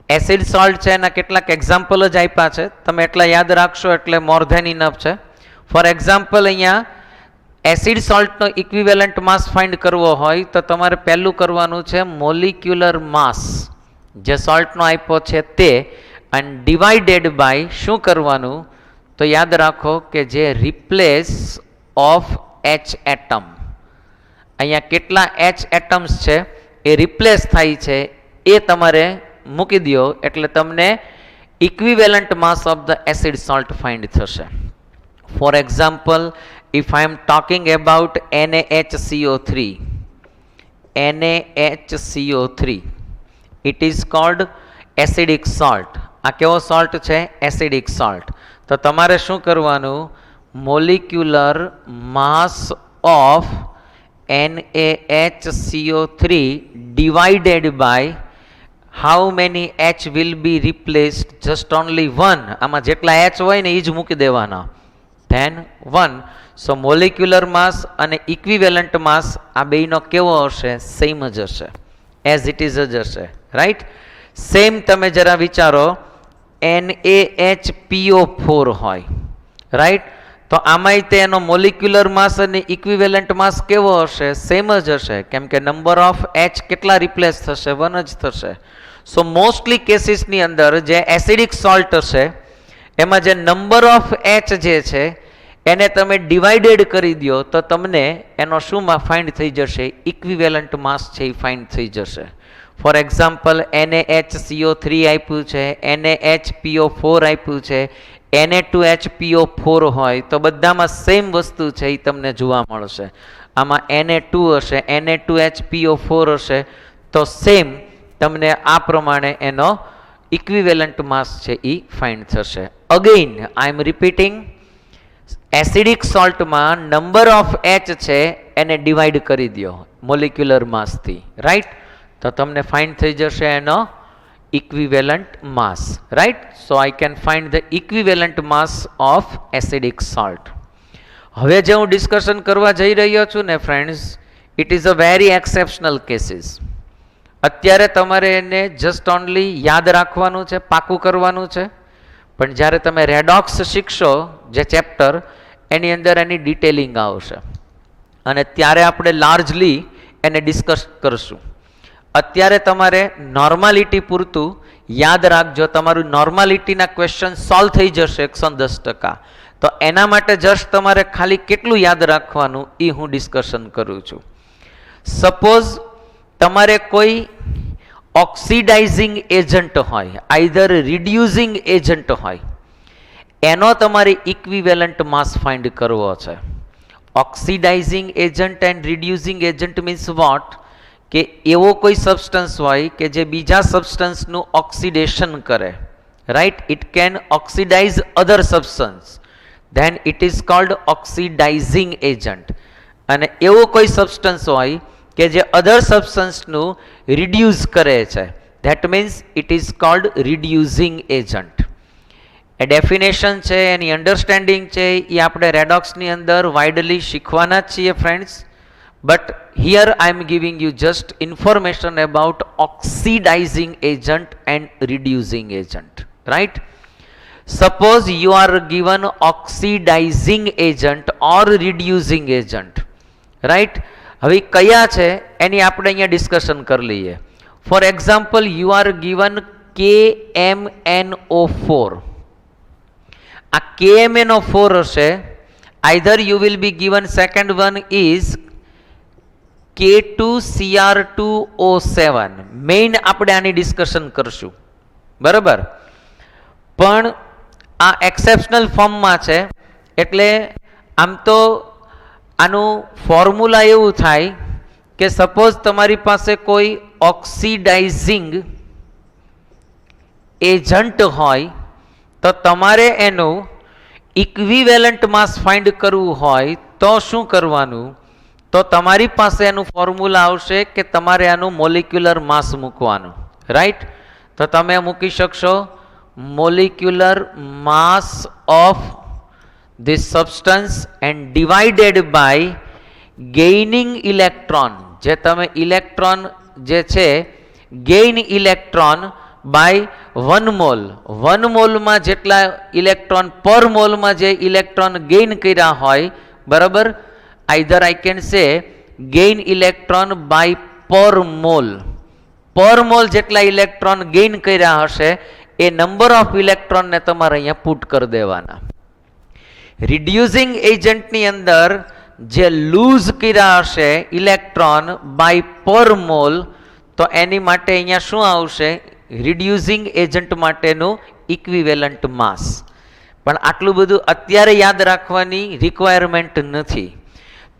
Acid salt છે એના કેટલાક એક્ઝામ્પલ જ આપ્યા છે, તમે એટલા યાદ રાખશો એટલે મોર ધેન ઇનફ છે. ફોર એક્ઝામ્પલ, અહીંયા એસિડ સોલ્ટનો ઇક્વિવેલન્ટ માસ ફાઇન્ડ કરવો હોય તો તમારે પહેલું કરવાનું છે મોલિક્યુલર માસ જે સોલ્ટનો આપ્યો છે તે, અને ડિવાઇડેડ બાય શું કરવાનું? તો યાદ રાખો કે જે રિપ્લેસ ઓફ H એટમ, અહીંયા કેટલા H એટમ્સ છે એ રિપ્લેસ થાય છે એ તમારે મૂકી દો એટલે તમને equivalent mass of the acid salt find થશે. For example, if I am talking about NaHCO3, NaHCO3. It is called acidic salt. આ કેવો સોલ્ટ છે? Acidic salt. તો તમારે શું કરવાનું? Molecular mass of NaHCO3 divided by how many H will be replaced? Just only 1. આમાં જેટલા H હોય ને એ જ મૂકી દેવાના. Then 1. So molecular mass અને equivalent mass આ બેયનો કેવો હશે? સેમ જ હશે. As it is જ હશે. રાઈટ? સેમ તમે જરા વિચારો, NaHPO4 હોય. રાઈટ? તો આમાંય તેનો મોલિક્યુલર માસ અને ઇક્વિવેલન્ટ માસ કેવો હશે? સેમ જ હશે. કેમ કે નંબર ઓફ H કેટલા રિપ્લેસ થશે? 1 જ થશે. સો મોસ્ટલી કેસીસની અંદર જે એસિડિક સોલ્ટ હશે એમાં જે નંબર ઓફ H જે છે એને તમે ડિવાઇડેડ કરી દો તો તમને એનો શું ફાઇન્ડ થઈ જશે? ઇક્વિવેલન્ટ માસ છે એ ફાઇન્ડ થઈ જશે. ફોર એક્ઝામ્પલ NaHCO3 આપ્યું છે, NaHPO4 આપ્યું છે, Na2HPO4 હોય તો બધામાં સેમ વસ્તુ છે એ તમને જોવા મળશે. આમાં Na2 હશે, Na2HPO4 હશે તો સેમ તમને આ પ્રમાણે એનો ઇક્વિવેલન્ટ માસ છે એ ફાઇન્ડ થશે. Again I am repeating, acidic સોલ્ટમાં નંબર ઓફ H છે એને ડિવાઈડ કરી દો મોલિક્યુલર માસથી. રાઈટ? તો તમને ફાઇન્ડ થઈ જશે એનો equivalent mass. Right? So I can find the equivalent mass of acidic salt. હવે જે હું ડિસ્કશન કરવા જઈ રહ્યો છું ને friends, it is a very exceptional cases. અત્યારે તમારે એને જસ્ટ ઓનલી યાદ રાખવાનું છે, પાકું કરવાનું છે. પણ જ્યારે તમે રેડોક્સ શીખશો જે ચેપ્ટર, એની અંદર એની ડિટેલિંગ આવશે અને ત્યારે આપણે લાર્જલી એને ડિસ્કસ કરશું. અત્યારે તમારે નોર્માલિટી પૂરતું યાદ રાખજો. તમારું નોર્માલિટીના ક્વેશ્ચન સોલ્વ થઈ જશે 110%. તો એના માટે જસ્ટ તમારે ખાલી કેટલું યાદ રાખવાનું એ હું ડિસ્કશન કરું છું. સપોઝ તમારે કોઈ ઓક્સિડાઇઝિંગ એજન્ટ હોય, આઈધર રિડ્યુસિંગ એજન્ટ હોય, એનો તમારે ઇક્વિવેલન્ટ માસ ફાઇન્ડ કરવો છે. Oxidising agent and reducing agent means what? કે એવો કોઈ સબસ્ટન્સ હોય કે જે બીજા સબસ્ટન્સનું ઓક્સિડેશન કરે. Right? It can oxidise other substance, then it is called oxidising agent. અને એવો કોઈ સબસ્ટન્સ હોય કે જે અધર સબસ્ટન્સનું રિડ્યુસ કરે છે, that means it is cold reducing agent. A definition છે, એની અન્ડરસ્ટેન્ડિંગ છે એ આપણે રેડોક્સની અંદર વાઇડલી શીખવાના જ છીએ friends. But here I am giving you just information about oxidizing agent and reducing agent. Right? Suppose you are given oxidizing agent or reducing agent. Right? હવે કયા છે એની આપણે અહીંયા ડિસ્કશન કરી લઈએ. For example, you are given KMNO4. આ KMNO4 હશે. Either you will be given, second one is K2Cr2O7. Main આપણે આની ડિસ્કશન કરશું. બરાબર? પણ આ એક્સેપ્શનલ ફોર્મમાં છે એટલે આમ તો આનું ફોર્મ્યુલા એવું થાય કે સપોઝ તમારી પાસે કોઈ ઓક્સિડાઇઝિંગ એજન્ટ હોય તો તમારે એનું ઇક્વિવેલન્ટ માસ ફાઇન્ડ કરવું હોય તો શું કરવાનું? તો તમારી પાસે એનું ફોર્મ્યુલા આવશે કે તમારે આનું મોલિક્યુલર માસ મૂકવાનું. રાઈટ? તો તમે મૂકી શકશો molecular mass of this substance and divided by gaining electron. જે તમે ઇલેક્ટ્રોન જે છે ગેઇન ઇલેક્ટ્રોન બાય 1 મોલ. 1 મોલમાં જેટલા ઇલેક્ટ્રોન પર મોલમાં જે ઇલેક્ટ્રોન ગેઇન કર્યા હોય, બરાબર, either I can say gain electron by per mole. Per mole જેટલા ઇલેક્ટ્રોન ગેઇન કર્યા હશે એ નંબર ઓફ ઇલેક્ટ્રોનને તમારે અહીંયા પુટ કરી દેવાના. રિડ્યુસિંગ એજન્ટની અંદર જે લૂઝ કર્યા હશે ઇલેક્ટ્રોન બાય પર મોલ, તો એની માટે અહીંયા શું આવશે? રિડ્યુસિંગ એજન્ટ માટેનું ઇક્વિવેલન્ટ માસ. પણ આટલું બધું અત્યારે યાદ રાખવાની રિક્વાયરમેન્ટ નથી.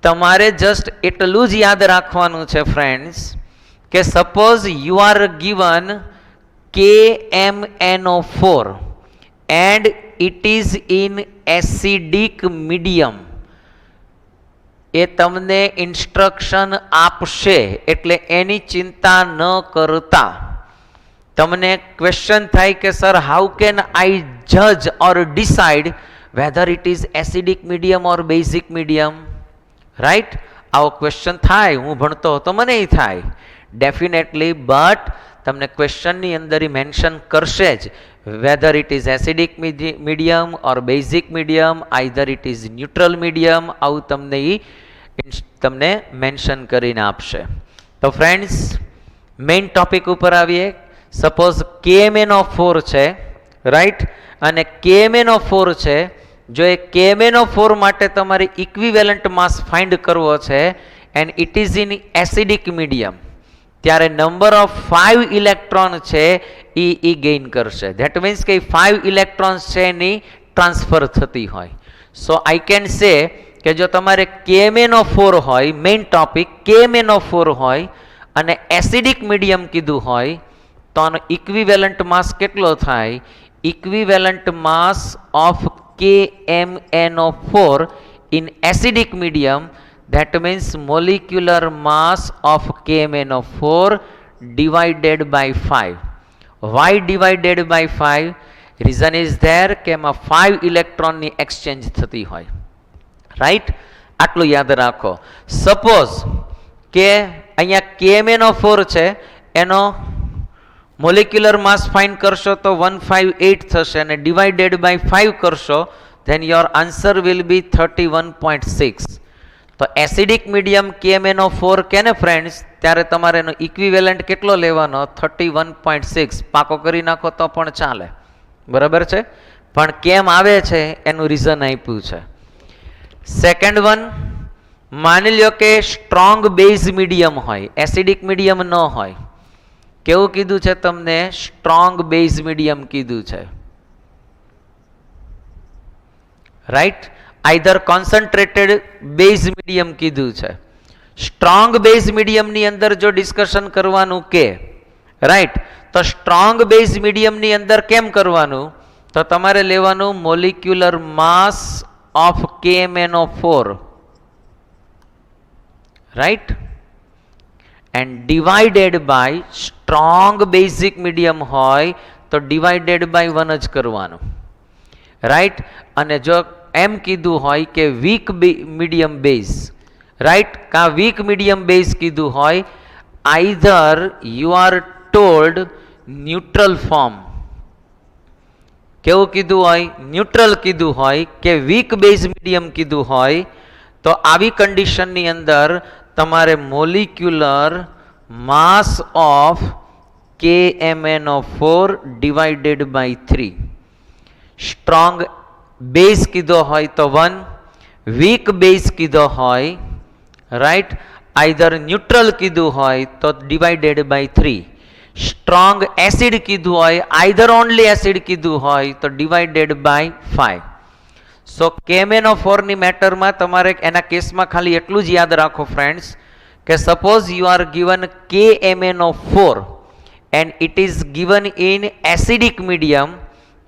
તમારે જસ્ટ એટલું જ યાદ રાખવાનું છે ફ્રેન્ડ્સ કે suppose you are given KMnO4 and it is in acidic medium. એ તમને ઇન્સ્ટ્રક્શન આપશે એટલે એની ચિંતા ન કરતા. તમને ક્વેશ્ચન થાય કે સર હાઉ કેન આઈ જજ or decide whether it is acidic medium or basic medium, right? આવો ક્વેશ્ચન થાય, હું ભણતો હતો મને થાય ડેફિનેટલી, બટ તમને ક્વેશ્ચનની અંદર મેન્શન કરશે જ weather it is acidic medium or basic medium, either it is neutral medium, આવું તમને મેન્શન કરીને આપશે. તો ફ્રેન્ડ્સ મેઇન ટોપિક ઉપર આવીએ. સપોઝ KMnO4 છે, રાઈટ? અને KMnO4 છે, જો એ KMnO4 માટે તમારે ઇક્વિવેલન્ટ માસ ફાઇન્ડ કરવો છે and it is in acidic medium, ત્યારે નંબર ઓફ 5 ઇલેક્ટ્રોન છે એ ગેઇન કરશે. ધેટ મીન્સ કે 5 ઇલેક્ટ્રોન્સ છે એની ટ્રાન્સફર થતી હોય. સો આઈ કેન સે કે જો તમારે KMnO4 હોય, મેઇન ટોપિક KMnO4 હોય અને એસિડિક મીડિયમ કીધું હોય તો આનો ઇક્વિવેલન્ટ માસ કેટલો થાય? Equivalent mass of KMnO4 in acidic medium, that means molecular mass of KMnO4 divided by 5. Why divided by 5? Reason is there કે એમાં 5 ઇલેક્ટ્રોનની એક્સચેન્જ થતી હોય, રાઈટ? આટલું યાદ રાખો. સપોઝ કે અહીંયા KMnO4 છે, એનો મોલિક્યુલર માસ ફાઇન્ડ કરશો તો 158 થશે અને ડિવાઇડેડ બાય 5 કરશો then your answer will be 31.6. તો એસિડિક મીડિયમ KMnO4 કે ને ફ્રેન્ડ્સ, ત્યારે તમારે એનો ઇક્વિવેલન્ટ કેટલો લેવાનો? 31.6. પાકો કરી નાખો તો પણ ચાલે, બરાબર છે? પણ કેમ આવે છે એનું રીઝન આપ્યું છે. સેકન્ડ વન, માની લ્યો કે સ્ટ્રોંગ બેઝ મીડિયમ હોય, એસિડિક મીડિયમ ન હોય. કેવું કીધું છે તમને? સ્ટ્રોંગ બેઝ મીડિયમ કીધું છે, right? Either concentrated base medium કીધું છે. સ્ટ્રોંગ બેઝ મીડિયમની અંદર જો ડિસ્કશન કરવાનું કે, રાઈટ? તો સ્ટ્રોંગ બેઝ મીડિયમની અંદર કેમ કરવાનું? તો તમારે લેવાનું molecular mass of KMnO4, right? And divided by, strong basic medium હોય તો ડિવાઇડેડ બાય 1 જ કરવાનું, રાઈટ? અને જો એમ કીધું હોય કે વીક મીડિયમ બેઝ, રાઈટ? કા વીક મીડિયમ બેઝ કીધું હોય, either you are told neutral form. કેવું કીધું હોય? ન્યુટ્રલ કીધું હોય કે વીક બેઝ મીડિયમ કીધું હોય, તો આવી કન્ડિશનની અંદર તમારે molecular mass of KMnO4 divided by 3. Strong base કીધો હોય તો 1, વીક બેઝ કીધો હોય, રાઈટ? આઈધર ન્યુટ્રલ કીધું હોય તો ડિવાઇડેડ બાય 3. સ્ટ્રોંગ એસિડ કીધું હોય, આઈધર ઓનલી એસિડ કીધું હોય તો ડિવાઇડેડ બાય 5. સો KMnO4 ની મેટરમાં તમારે એના કેસમાં ખાલી એટલું જ યાદ રાખો ફ્રેન્ડ્સ કે suppose you are given KMnO4 and it is given in acidic medium,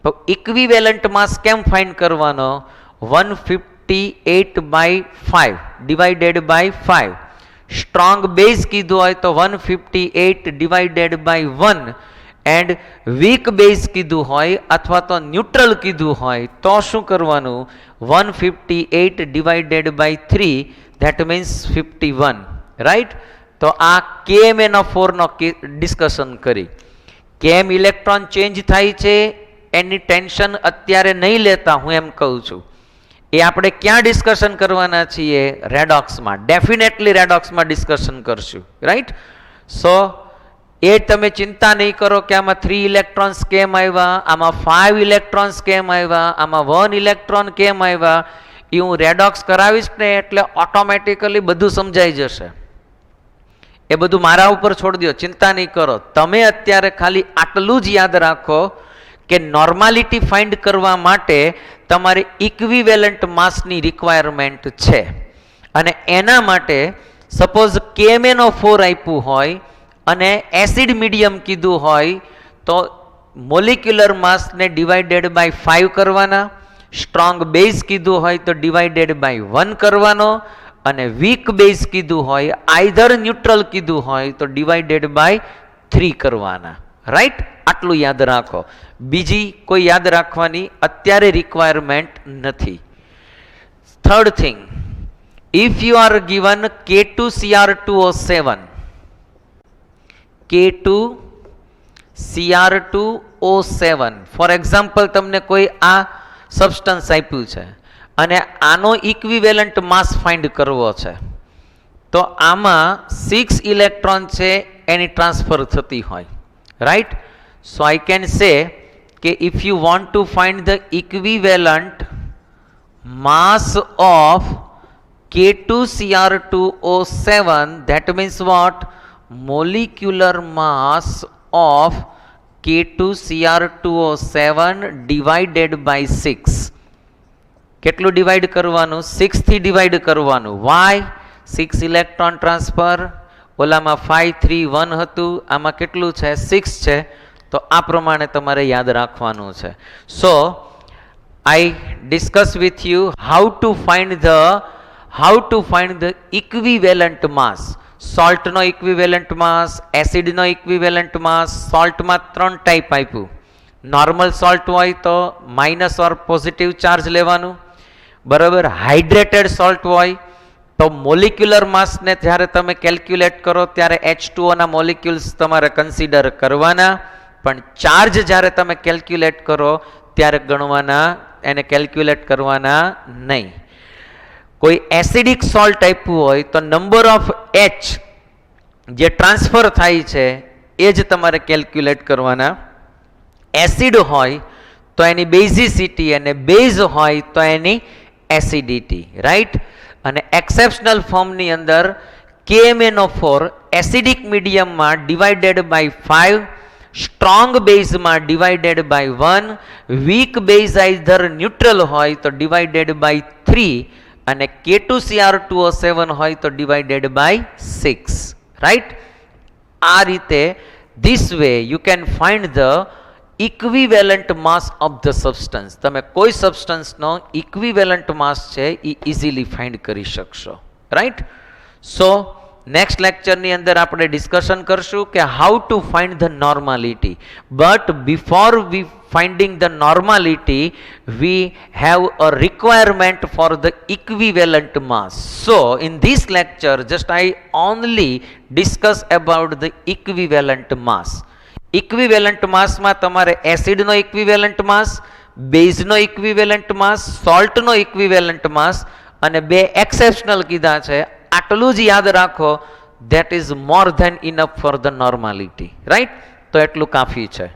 તો ઇક્વિવેલન્ટ માસ કેમ ફાઇન્ડ કરવાનો? 158 by 5 divided by 5. Strong base કીધું હોય તો 158 divided by 1, and weak base કીધું હોય અથવા તો ન્યુટ્રલ કીધું હોય તો શું કરવાનું? 158 divided by 3, that means 51, right? તો આ KMnO4 નો ડિસ્કશન કરી. કેમ ઇલેક્ટ્રોન ચેન્જ થાય છે એની ટેન્શન અત્યારે નહીં લેતા, હું એમ કહું છું. એ આપણે ક્યાં ડિસ્કશન કરવાના છીએ? રેડોક્સમાં. ડેફિનેટલી રેડોક્સમાં ડિસ્કશન કરશું, રાઈટ? સો એ તમે ચિંતા નહીં કરો કે આમાં 3 ઇલેક્ટ્રોન્સ કેમ આવ્યા, આમાં 5 ઇલેક્ટ્રોન્સ કેમ આવ્યા, આમાં 1 ઇલેક્ટ્રોન કેમ આવ્યા. એ હું રેડોક્સ કરાવીશ ને એટલે ઓટોમેટિકલી બધું સમજાઈ જશે. એ બધું મારા ઉપર છોડી દો, ચિંતા નહીં કરો. તમે અત્યારે ખાલી આટલું જ યાદ રાખો કે નોર્માલિટી ફાઇન્ડ કરવા માટે તમારે ઇક્વિવેલન્ટ માસની રિક્વાયરમેન્ટ છે. અને એના માટે સપોઝ KMnO4 આપ્યું હોય અને એસિડ મીડિયમ કીધું હોય તો મોલિક્યુલર માસને ડિવાઇડેડ બાય 5 કરવાના, સ્ટ્રોંગ બેઝ કીધું હોય તો ડિવાઇડેડ બાય 1 કરવાનો, અને વીક બેઝ કીધું હોય આઈધર ન્યુટ્રલ કીધું હોય તો ડિવાઇડેડ બાય 3 કરવાના. રાઈટ? આટલું યાદ રાખો. બીજી કોઈ યાદ રાખવાની અત્યારે રિક્વાયરમેન્ટ નથી. Third thing, if you are given K2Cr2O7, K2Cr2O7 for example તમને કોઈ આ સબસ્ટન્સ આપ્યું છે અને આનો ઇક્વિવેલન્ટ માસ ફાઇન્ડ કરવો છે, તો આમાં 6 ઇલેક્ટ્રોન છે એની ટ્રાન્સફર થતી હોય. Right? So I can say કે if you want to find the equivalent mass of K2Cr2O7, that means what? Molecular mass of K2Cr2O7 divided by 6. કેટલું ડિવાઈડ કરવાનું? 6 થી ડિવાઈડ કરવાનું. Why? 6 ઇલેક્ટ્રોન ટ્રાન્સફર, ઓલામાં 5 3 1 હતું, આમાં કેટલું છે? 6 છે. તો આ પ્રમાણે તમારે યાદ રાખવાનું છે. સો I discuss with you how to find the equivalent mass. Salt no equivalent mass, acid no equivalent mass. Salt માં 3 ટાઈપ આપ્યું. નોર્મલ સોલ્ટ હોય તો માઇનસ ઓર પોઝિટિવ ચાર્જ લેવાનું, બરાબર. હાઇડ્રેટેડ સોલ્ટ હોય તો મોલિક્યુલર માસને જ્યારે તમે કેલ્ક્યુલેટ કરો ત્યારે H2O ના મોલિક્યુલ્સ તમારે કન્સિડર કરવાના, પણ ચાર્જ જ્યારે તમે કેલ્ક્યુલેટ કરો ત્યારે ગણવાના, એને કેલ્ક્યુલેટ કરવાના નહીં. કોઈ એસિડિક સોલ્ટ આપ્યું હોય તો નંબર ઓફ H જે ટ્રાન્સફર થાય છે એ જ તમારે કેલ્ક્યુલેટ કરવાના. એસિડ હોય તો એની બેઝિસિટી અને બેઝ હોય તો એની એસિડિટી. રાઈટ? અને એક્સેપ્શનલ ફોર્મની અંદર KMnO4 એસિડિક મીડિયમમાં ડિવાઇડેડ બાય 5, સ્ટ્રોંગ બેઝમાં divided by 1, weak base either neutral હોય તો ડિવાઇડેડ બાય 3, અને K2Cr2O7 હોય તો ડિવાઇડેડ બાય 6. રાઈટ? આ રીતે this way you can find the equivalent mass of the substance. તમે કોઈ સબસ્ટન્સનો ઇક્વિવેલન્ટ માસ છે એ ઇઝીલી ફાઇન્ડ કરી શકશો. રાઈટ? સો નેક્સ્ટ લેક્ચરની અંદર આપણે ડિસ્કશન કરશું કે how to find the normality. But before we finding the normality, we have a requirement for the equivalent mass. So in this lecture just I only discuss about the equivalent mass. Equivalent mass માં તમારે એસિડ નો ઇક્વિવેલન્ટ માસ, બેઝ નો ઇક્વિવેલન્ટ માસ, સોલ્ટ નો ઇક્વિવેલન્ટ માસ અને બે એક્સેપ્શનલ કીધા છે. આટલું જ યાદ રાખો. that is more than enough for the normality. right? તો એટલું કાફી છે.